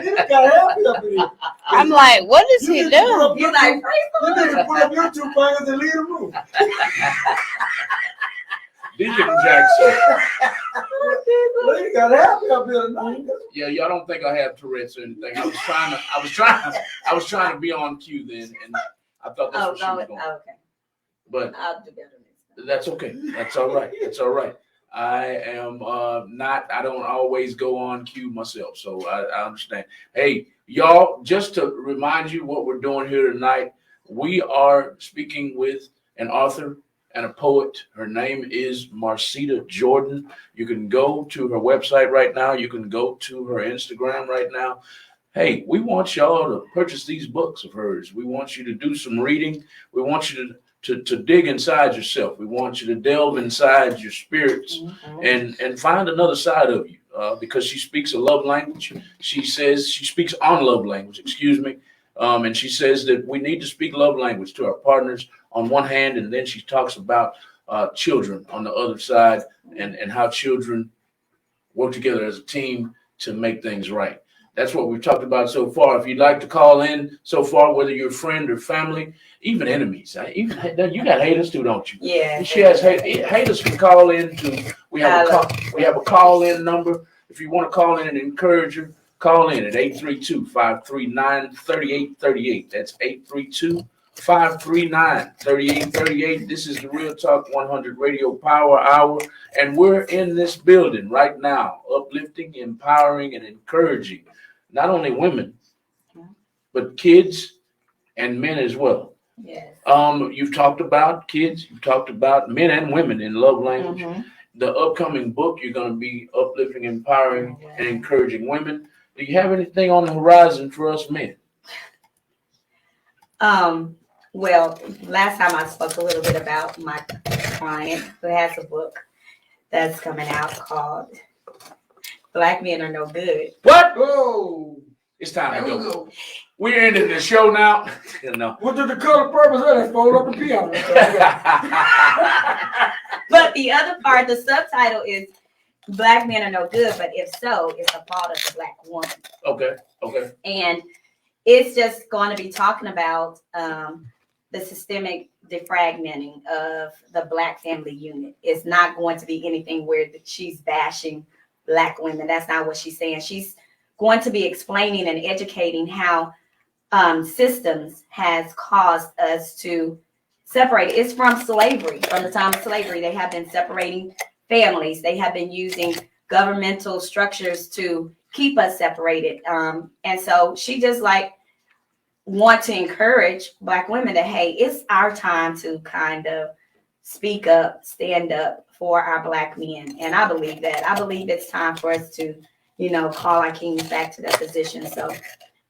Speaker 3: You got happy up in here.
Speaker 4: I'm like, what is he doing?
Speaker 1: You're like,
Speaker 3: You need to put up your 2 fingers and leave the room.
Speaker 2: Deacon Jackson.
Speaker 3: Well, you got happy up here tonight.
Speaker 2: Yeah, y'all don't think I have Tourette's or anything. I was trying to be on cue then, and I thought that's what she was doing.
Speaker 1: Okay.
Speaker 2: But
Speaker 1: I'll do better next time.
Speaker 2: that's okay. That's all right. That's all right. I am I don't always go on cue myself, so I understand. Hey, y'all, just to remind you what we're doing here tonight, we are speaking with an author and a poet. Her name is Marsita Jordan. You can go to her website right now. You can go to her Instagram right now. Hey, we want y'all to purchase these books of hers. We want you to do some reading. We want you to dig inside yourself. We want you to delve inside your spirits and find another side of you, because she speaks a love language. She says she speaks on love language, excuse me. And she says that we need to speak love language to our partners on one hand, and then she talks about children on the other side, and how children work together as a team to make things right. That's what we've talked about so far. If you'd like to call in so far, whether you're a friend or family, even enemies, you got haters too, don't you?
Speaker 1: Yeah.
Speaker 2: She has haters can call in to. We have a call in number. If you want to call in and encourage her, call in at 832-539-3838. That's 832-539-3838. This is the Real Talk 100 Radio Power Hour, and we're in this building right now, uplifting, empowering, and encouraging not only women, but kids and men as well.
Speaker 1: Yes.
Speaker 2: You've talked about kids, you've talked about men and women in love language. The upcoming book, you're going to be uplifting, empowering, and encouraging women. Do you have anything on the horizon for us men?
Speaker 1: Well, last time I spoke a little bit about my client who has a book that's coming out called Black Men Are No Good.
Speaker 2: What?
Speaker 3: Oh,
Speaker 2: It's time to go. We're ending the show now. No.
Speaker 3: what did the color purpose of that? Fold up the piano.
Speaker 1: But the other part, the subtitle is Black Men Are No Good, but if so, it's the fault of the Black woman.
Speaker 2: Okay.
Speaker 1: And it's just going to be talking about the systemic defragmenting of the Black family unit. It's not going to be anything where she's bashing Black women. That's not what she's saying. She's going to be explaining and educating how systems has caused us to separate. It's from slavery. From the time of slavery, they have been separating families. They have been using governmental structures to keep us separated. And so she just want to encourage Black women that, hey, it's our time to kind of speak up, stand up for our Black men. And I believe that. I believe it's time for us to call our kings back to that position. So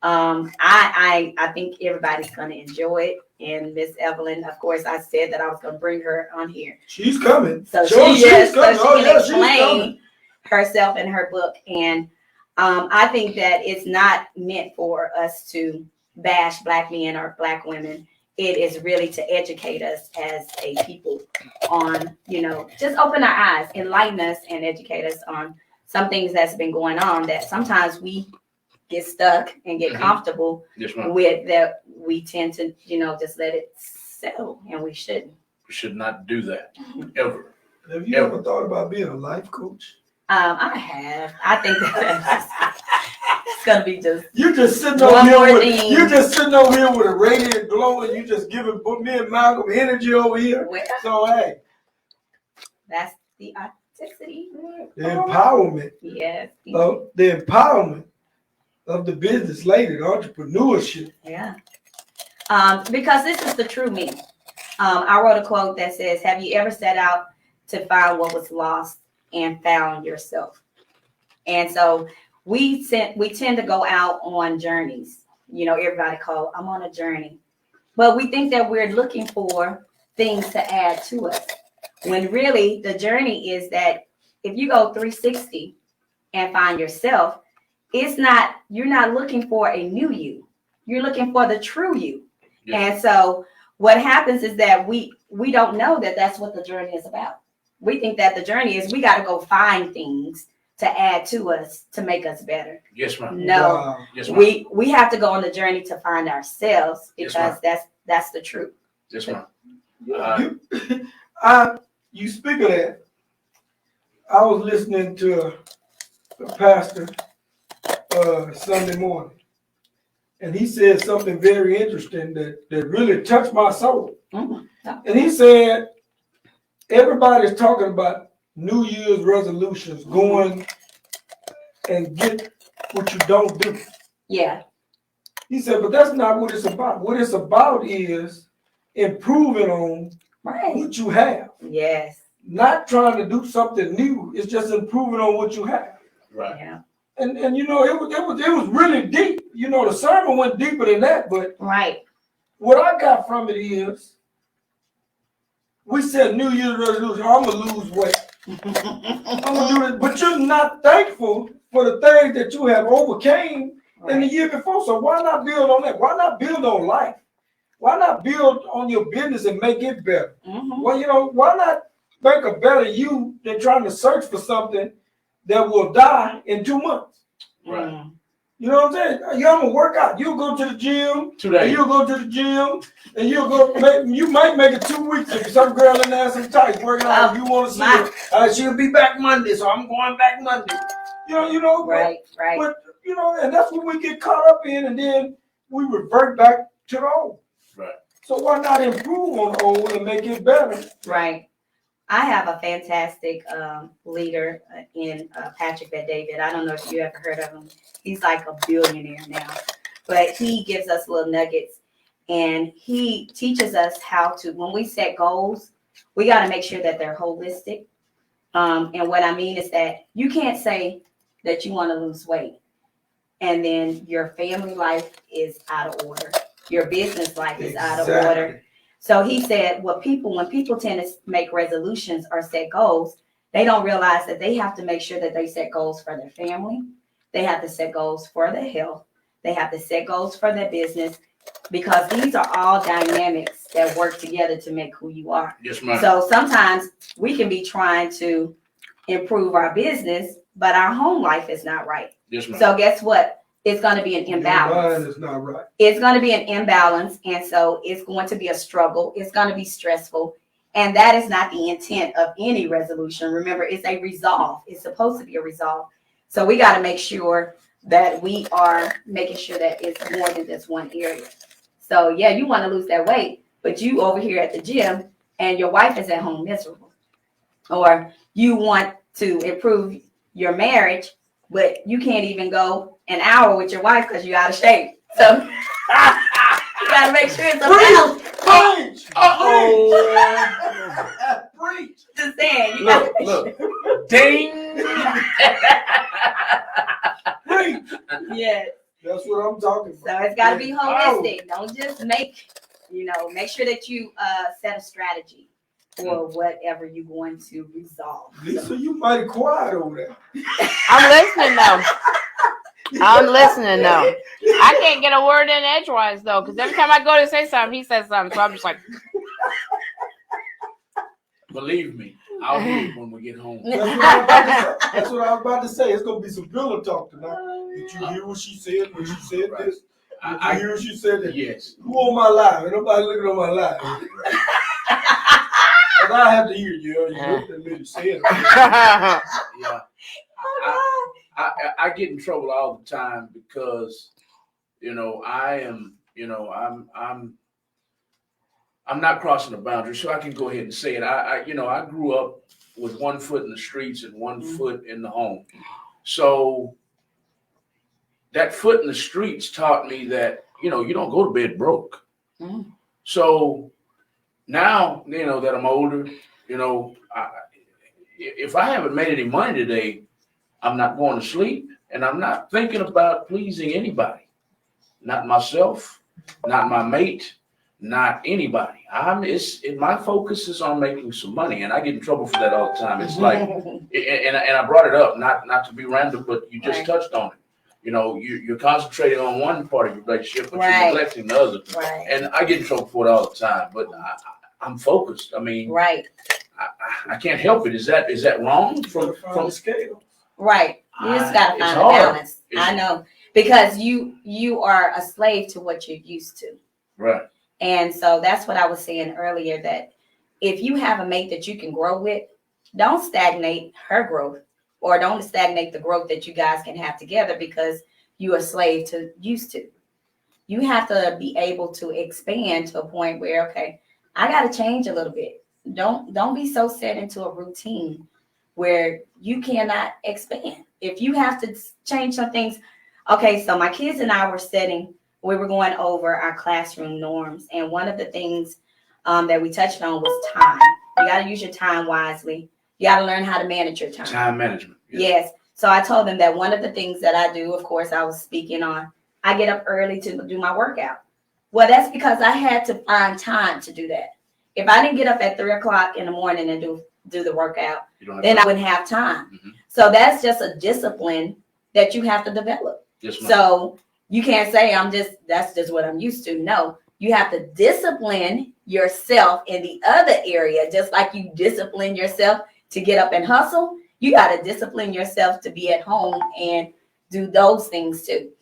Speaker 1: I think everybody's going to enjoy it. And Miss Evelyn, of course, I said that I was going to bring her on here.
Speaker 3: She's coming.
Speaker 1: So
Speaker 3: Sure,
Speaker 1: she can
Speaker 3: she's
Speaker 1: explain
Speaker 3: coming.
Speaker 1: herself in her book. And I think that it's not meant for us to bash Black men or Black women. It is really to educate us as a people on, just open our eyes, enlighten us, and educate us on some things that's been going on that sometimes we get stuck and get comfortable with, that we tend to, just let it settle, and we shouldn't.
Speaker 2: We should not do that, ever.
Speaker 3: Have you ever thought about being a life coach?
Speaker 1: I have. I think that's gonna be just.
Speaker 3: You just sitting over here with a radiant glow, and you just giving me and Malcolm energy over here.
Speaker 1: Well,
Speaker 3: so hey,
Speaker 1: that's the authenticity.
Speaker 3: The empowerment.
Speaker 1: Yes.
Speaker 3: The empowerment of the business lady, the entrepreneurship.
Speaker 1: Yeah. Because this is the true me. I wrote a quote that says, "Have you ever set out to find what was lost and found yourself?" And so we tend to go out on journeys. Everybody call, I'm on a journey. But we think that we're looking for things to add to us, when really the journey is that if you go 360 and find yourself, you're not looking for a new you. You're looking for the true you. Yeah. And so what happens is that we don't know that that's what the journey is about. We think that the journey is we got to go find things to add to us to make us better.
Speaker 2: Yes, ma'am.
Speaker 1: No,
Speaker 3: wow.
Speaker 2: Yes, ma'am.
Speaker 1: we have to go on the journey to find ourselves, because that's the truth.
Speaker 2: Yes, ma'am.
Speaker 3: You speak of that. I was listening to a pastor Sunday morning, and he said something very interesting that really touched my soul.
Speaker 1: Mm-hmm.
Speaker 3: And he said, everybody's talking about New Year's resolutions, going and get what you don't do.
Speaker 1: Yeah.
Speaker 3: He said, but that's not what it's about. What it's about is improving on what you have.
Speaker 1: Yes.
Speaker 3: Not trying to do something new. It's just improving on what you have.
Speaker 2: Right.
Speaker 1: Yeah.
Speaker 3: And it was really deep. The sermon went deeper than that. But what I got from it is, we said New Year's resolution, I'm gonna lose weight. I'm gonna do this, but you're not thankful for the things that you have overcame in the year before. So why not build on that? Why not build on life? Why not build on your business and make it better?
Speaker 1: Mm-hmm.
Speaker 3: Well, why not make a better you than trying to search for something that will die in 2 months?
Speaker 2: Right.
Speaker 3: You know what I'm saying? You're gonna work out. You'll go to the gym.
Speaker 2: Today.
Speaker 3: And you'll go to the gym, and you might make it 2 weeks if some girl in there some tights working out. You want to see her. She'll be back Monday, so I'm going back Monday. Right. But and that's what we get caught up in, and then we revert back to the old.
Speaker 2: Right.
Speaker 3: So why not improve on the old and make it better?
Speaker 1: Right. I have a fantastic leader in Patrick Bet-David. I don't know if you ever heard of him. He's like a billionaire now, but he gives us little nuggets, and he teaches us how to, when we set goals, we got to make sure that they're holistic. And what I mean is that you can't say that you want to lose weight and then your family life is out of order. Your business life is out of order. So he said, when people tend to make resolutions or set goals, they don't realize that they have to make sure that they set goals for their family. They have to set goals for their health. They have to set goals for their business, because these are all dynamics that work together to make who you are.
Speaker 2: Yes, ma'am.
Speaker 1: So sometimes we can be trying to improve our business, but our home life is not right.
Speaker 2: Yes, ma'am.
Speaker 1: So guess what? It's going to be an imbalance.
Speaker 3: Your mind is not right.
Speaker 1: It's going to be an imbalance. And so it's going to be a struggle. It's going to be stressful. And that is not the intent of any resolution. Remember, it's a resolve. It's supposed to be a resolve. So we got to make sure that we are making sure that it's more than just one area. So yeah, you want to lose that weight, but you over here at the gym and your wife is at home miserable. Or you want to improve your marriage, but you can't even go an hour with your wife because you're out of shape. So you got to make sure it's a balance.
Speaker 3: Preach!
Speaker 2: Preach!
Speaker 1: Just saying.
Speaker 2: Look. Ding!
Speaker 3: great.
Speaker 1: Yes.
Speaker 3: That's what I'm talking about.
Speaker 1: So it's got to be holistic. Don't just make sure that you set a strategy for whatever you're going to resolve.
Speaker 3: Lisa, you mighty quiet over there.
Speaker 4: I'm listening though. I'm listening though. I can't get a word in edgewise though, because every time I go to say something, he says something. So I'm just like,
Speaker 2: Believe me, I'll hear it when we get home.
Speaker 3: That's what I was about to say. It's gonna be some pillow talk tonight. Did you hear what she said when she said this? Did you hear what she said that?
Speaker 2: Yes.
Speaker 3: Who on my live? Ain't nobody looking on my live. But I have to hear you. You looked at me to say it.
Speaker 2: Yeah. I get in trouble all the time because, I'm not crossing the boundary, so I can go ahead and say it. I grew up with 1 foot in the streets and 1 foot in the home. So that foot in the streets taught me that, you don't go to bed broke.
Speaker 1: Mm.
Speaker 2: So now, that I'm older, if I haven't made any money today, I'm not going to sleep, and I'm not thinking about pleasing anybody, not myself, not my mate, not anybody. My focus is on making some money, and I get in trouble for that all the time. It's like, and I brought it up, not to be random, but you just touched on it. You're concentrating on one part of your relationship, but you're neglecting the other.
Speaker 1: Right.
Speaker 2: And I get in trouble for it all the time, but I'm focused. I mean,
Speaker 1: right.
Speaker 2: I can't help it. Is that wrong from
Speaker 3: the scale?
Speaker 1: Right. You just gotta find a balance. I know, because you are a slave to what you're used to.
Speaker 2: Right.
Speaker 1: And so that's what I was saying earlier, that if you have a mate that you can grow with, don't stagnate her growth, or don't stagnate the growth that you guys can have together because you are a slave to used to. You have to be able to expand to a point where, okay, I got to change a little bit. Don't be so set into a routine where you cannot expand. If you have to change some things, okay, so my kids and I we were going over our classroom norms. And one of the things that we touched on was time. You got to use your time wisely. You got to learn how to manage your time.
Speaker 2: Time management.
Speaker 1: Yes. So I told them that one of the things that I do, of course, I was speaking on, I get up early to do my workout. Well, that's because I had to find time to do that. If I didn't get up at 3:00 in the morning and do the workout, then I wouldn't have time. Mm-hmm. So that's just a discipline that you have to develop.
Speaker 2: Yes, ma'am.
Speaker 1: So you can't say that's just what I'm used to. No, you have to discipline yourself in the other area, just like you discipline yourself to get up and hustle. You got to discipline yourself to be at home and do those things too.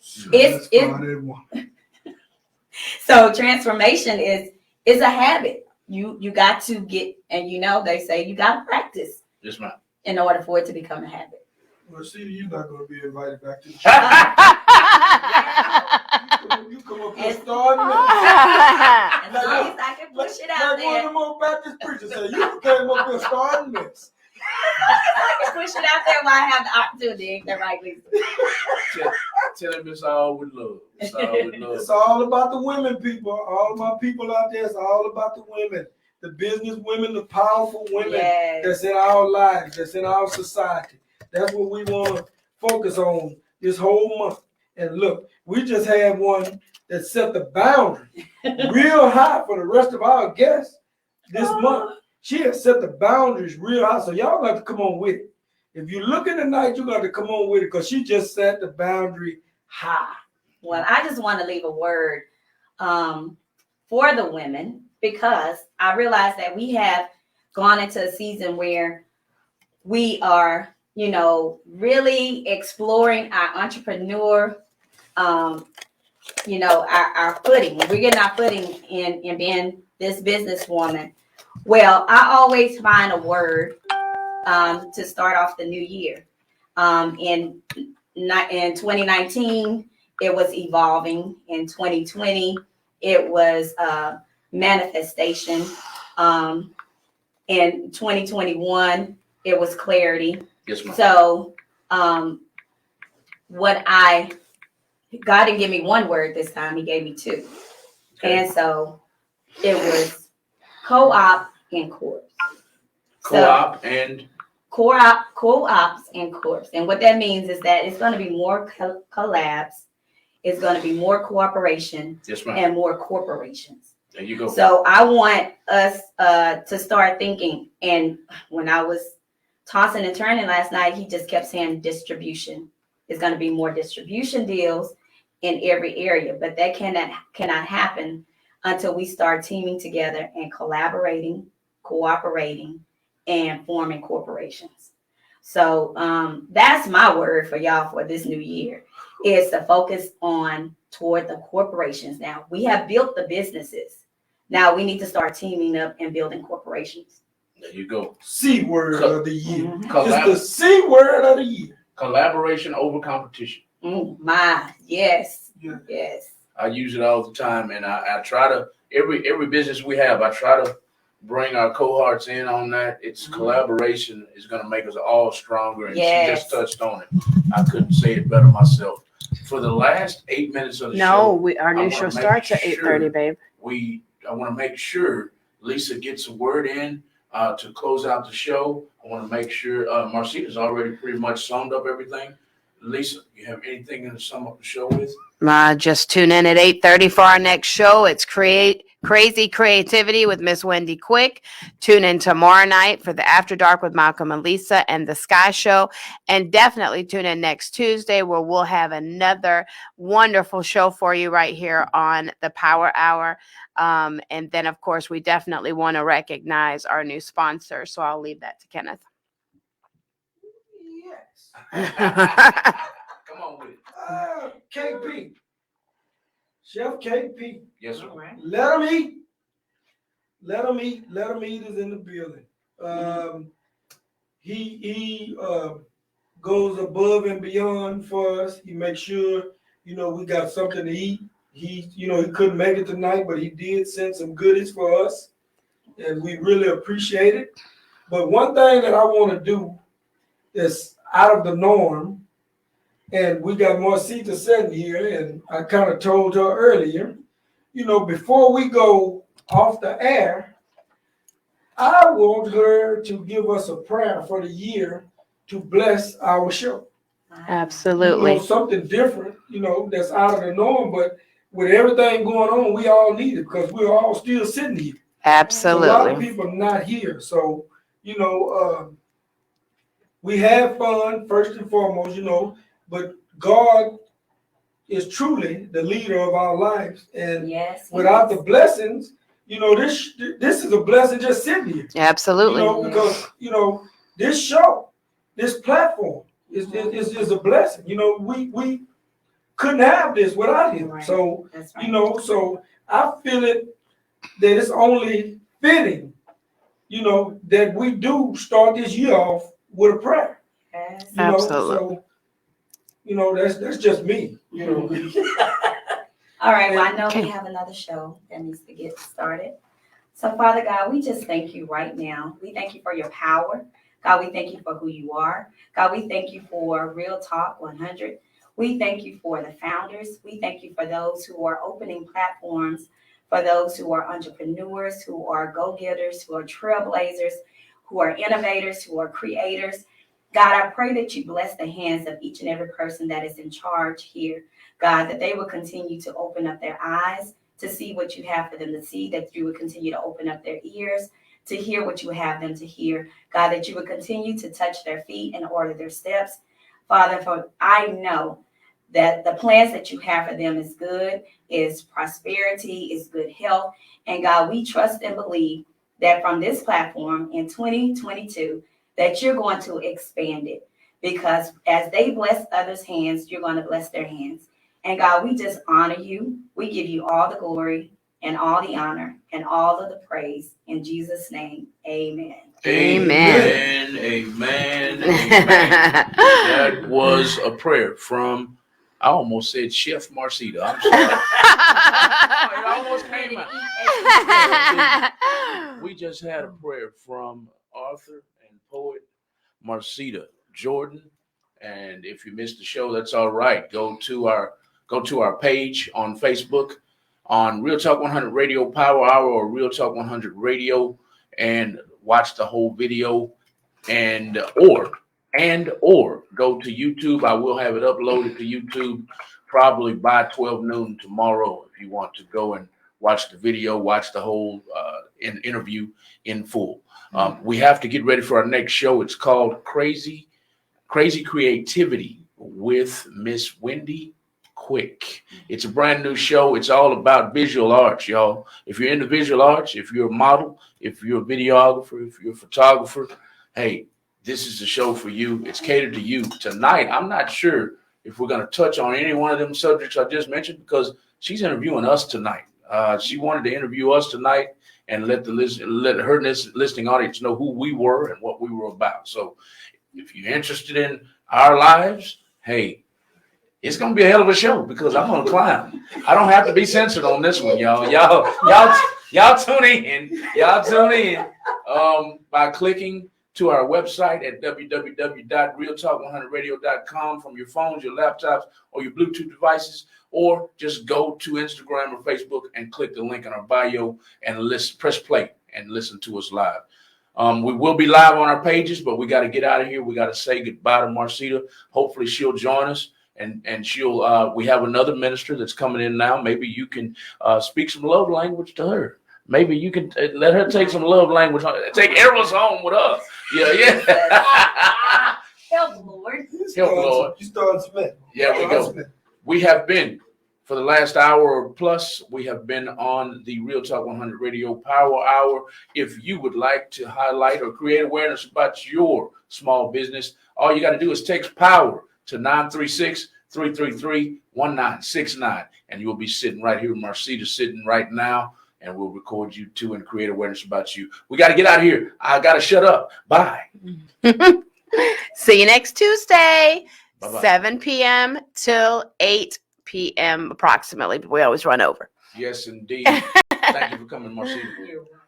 Speaker 1: So transformation is a habit. You got to get, and they say you got to practice.
Speaker 2: Yes, ma'am. In
Speaker 1: order for it to become a habit.
Speaker 3: Well, see, you're not going to be invited back to the show. You come up here starting it.
Speaker 1: As long as I can push it out there.
Speaker 3: Like one of them old Baptist preachers said, you came up here starting this.
Speaker 1: I can push it out there while I have the opportunity. They're right, Lisa.
Speaker 2: Tell him it's all with love. It's all with love.
Speaker 3: It's all about the women, people. All my people out there, it's all about the women. The business women, the powerful women that's in our lives, that's in our society. That's what we want to focus on this whole month. And look, we just had one that set the boundary real high for the rest of our guests this month. She has set the boundaries real high, so y'all got to come on with it. If you're looking tonight, you got to come on with it because she just set the boundary high.
Speaker 1: Well, I just want to leave a word for the women, because I realize that we have gone into a season where we are, really exploring our entrepreneur, our footing. We're getting our footing in being this businesswoman. Well, I always find a word to start off the new year. In 2019, it was evolving. In 2020, it was manifestation. In 2021, it was clarity.
Speaker 2: Yes, ma'am.
Speaker 1: So God didn't give me one word this time. He gave me two. Okay. And so it was co-op and course.
Speaker 2: Co-op and
Speaker 1: co-ops and corps. And what that means is that it's going to be more collabs, it's going to be more cooperation,
Speaker 2: Yes, ma'am.
Speaker 1: and more corporations.
Speaker 2: There you go.
Speaker 1: So I want us to start thinking. And when I was tossing and turning last night, he just kept saying distribution. It's going to be more distribution deals in every area, but that cannot happen until we start teaming together and collaborating, cooperating, and forming corporations. So that's my word for y'all for this new year, is to focus on toward the corporations. Now we have built the businesses. Now we need to start teaming up and building corporations.
Speaker 2: There you go.
Speaker 3: C word of the year.
Speaker 1: Mhm.
Speaker 3: It's the C word of the year.
Speaker 2: Collaboration over competition.
Speaker 1: Yes.
Speaker 3: Yeah.
Speaker 1: Yes.
Speaker 2: I use it all the time, and I try to every business we have, I try to bring our cohorts in on that. It's collaboration is going to make us all stronger, and
Speaker 1: Yes.
Speaker 2: she just touched on it. I couldn't say it better myself. For the last 8 minutes of the show,
Speaker 4: Our
Speaker 2: I
Speaker 4: new
Speaker 2: wanna
Speaker 4: show
Speaker 2: make
Speaker 4: starts at
Speaker 2: sure
Speaker 4: 8:30, babe.
Speaker 2: I want to make sure Lisa gets a word in to close out the show. I want to make sure Marsita's already pretty much summed up everything. Lisa, you have anything to sum up the show with?
Speaker 4: Just tune in at 8:30 for our next show. It's Crazy Creativity with Miss Wendy Quick. Tune in tomorrow night for the After Dark with Malcolm and Lisa and the Sky Show. And definitely tune in next Tuesday, where we'll have another wonderful show for you right here on the Power Hour. And then, of course, we definitely want to recognize our new sponsor. So I'll leave that to Kenneth.
Speaker 3: Yes.
Speaker 2: Come on with it.
Speaker 3: KP. Chef KP.
Speaker 2: Yes, sir.
Speaker 1: All right.
Speaker 3: Let them eat. Let them eat. Let them eat is in the building. He goes above and beyond for us. He makes sure, we got something to eat. He couldn't make it tonight, but he did send some goodies for us, and we really appreciate it. But one thing that I want to do that's out of the norm, and we got Marsita sitting here, and I kind of told her earlier, before we go off the air, I want her to give us a prayer for the year to bless our show.
Speaker 4: Absolutely.
Speaker 3: Something different, that's out of the norm, but with everything going on, we all need it because we're all still sitting here.
Speaker 4: Absolutely.
Speaker 3: So a lot of people are not here. So, we have fun first and foremost, but God is truly the leader of our lives. And
Speaker 1: Yes.
Speaker 3: without the blessings, this is a blessing just sitting here.
Speaker 4: Absolutely.
Speaker 3: Because, this show, this platform is a blessing. We couldn't have this without him.
Speaker 1: Right.
Speaker 3: So,
Speaker 1: That's right.
Speaker 3: so I feel it that it's only fitting, that we do start this year off with a prayer.
Speaker 1: Yes.
Speaker 4: Absolutely.
Speaker 3: So, that's just me.
Speaker 1: All right. Well, I know
Speaker 4: Okay.
Speaker 1: we have another show that needs to get started. So, Father God, we just thank you right now. We thank you for your power. God, we thank you for who you are. God, we thank you for Real Talk 100. We thank you for the founders. We thank you for those who are opening platforms, for those who are entrepreneurs, who are go-getters, who are trailblazers, who are innovators, who are creators. God, I pray that you bless the hands of each and every person that is in charge here. God, that they will continue to open up their eyes to see what you have for them to see, that you would continue to open up their ears to hear what you have them to hear. God, that you would continue to touch their feet and order their steps. Father, for I know that the plans that you have for them is good, is prosperity, is good health. And God, we trust and believe that from this platform in 2022, that you're going to expand it. Because as they bless others' hands, you're going to bless their hands. And God, we just honor you. We give you all the glory and all the honor and all of the praise. In Jesus' name, amen.
Speaker 4: Amen.
Speaker 2: Amen. That was a prayer from, I almost said Chef Marsita. I'm sorry. It almost came out. We just had a prayer from author and poet Marsita Jordan. And if you missed the show, that's all right. Go to our page on Facebook on Real Talk 100 Radio Power Hour or Real Talk 100 Radio and watch the whole video. or go to YouTube. I will have it uploaded to YouTube probably by 12 noon tomorrow if you want to go and watch the video, watch the whole interview in full. We have to get ready for our next show. It's called Crazy Creativity with Miss Wendy Quick. It's a brand new show. It's all about visual arts, y'all. If you're into visual arts, if you're a model, if you're a videographer, if you're a photographer, hey, this is the show for you. It's catered to you. Tonight, I'm not sure if we're going to touch on any one of them subjects I just mentioned because she's interviewing us tonight. She wanted to interview us tonight and let her listening audience know who we were and what we were about. So if you're interested in our lives, hey, it's going to be a hell of a show because I'm going to climb. I don't have to be censored on this one, y'all. Y'all tune in. Y'all tune in by clicking to our website at www.realtalk100radio.com from your phones, your laptops, or your Bluetooth devices, or just go to Instagram or Facebook and click the link in our bio and press play and listen to us live. We will be live on our pages, but we got to get out of here. We got to say goodbye to Marsita. Hopefully she'll join us. And she'll. We have another minister that's coming in now. Maybe you can speak some love language to her. Maybe you can let her take some love language. Take Errol's home with us. Yeah.
Speaker 1: Help, Lord.
Speaker 2: Help, Lord.
Speaker 3: You start Smith.
Speaker 2: Yeah, we go. We have been, for the last hour or plus, we have been on the Real Talk 100 Radio Power Hour. If you would like to highlight or create awareness about your small business, all you got to do is text POWER to 936-333-1969. And you'll be sitting right here. Marsita sitting right now. And we'll record you too and create awareness about you. We got to get out of here. I got to shut up. Bye.
Speaker 4: See you next Tuesday,
Speaker 2: Bye-bye.
Speaker 4: 7 p.m. till 8 p.m. approximately. But we always run over.
Speaker 2: Yes, indeed. Thank you for coming, Marsita.
Speaker 1: You're welcome.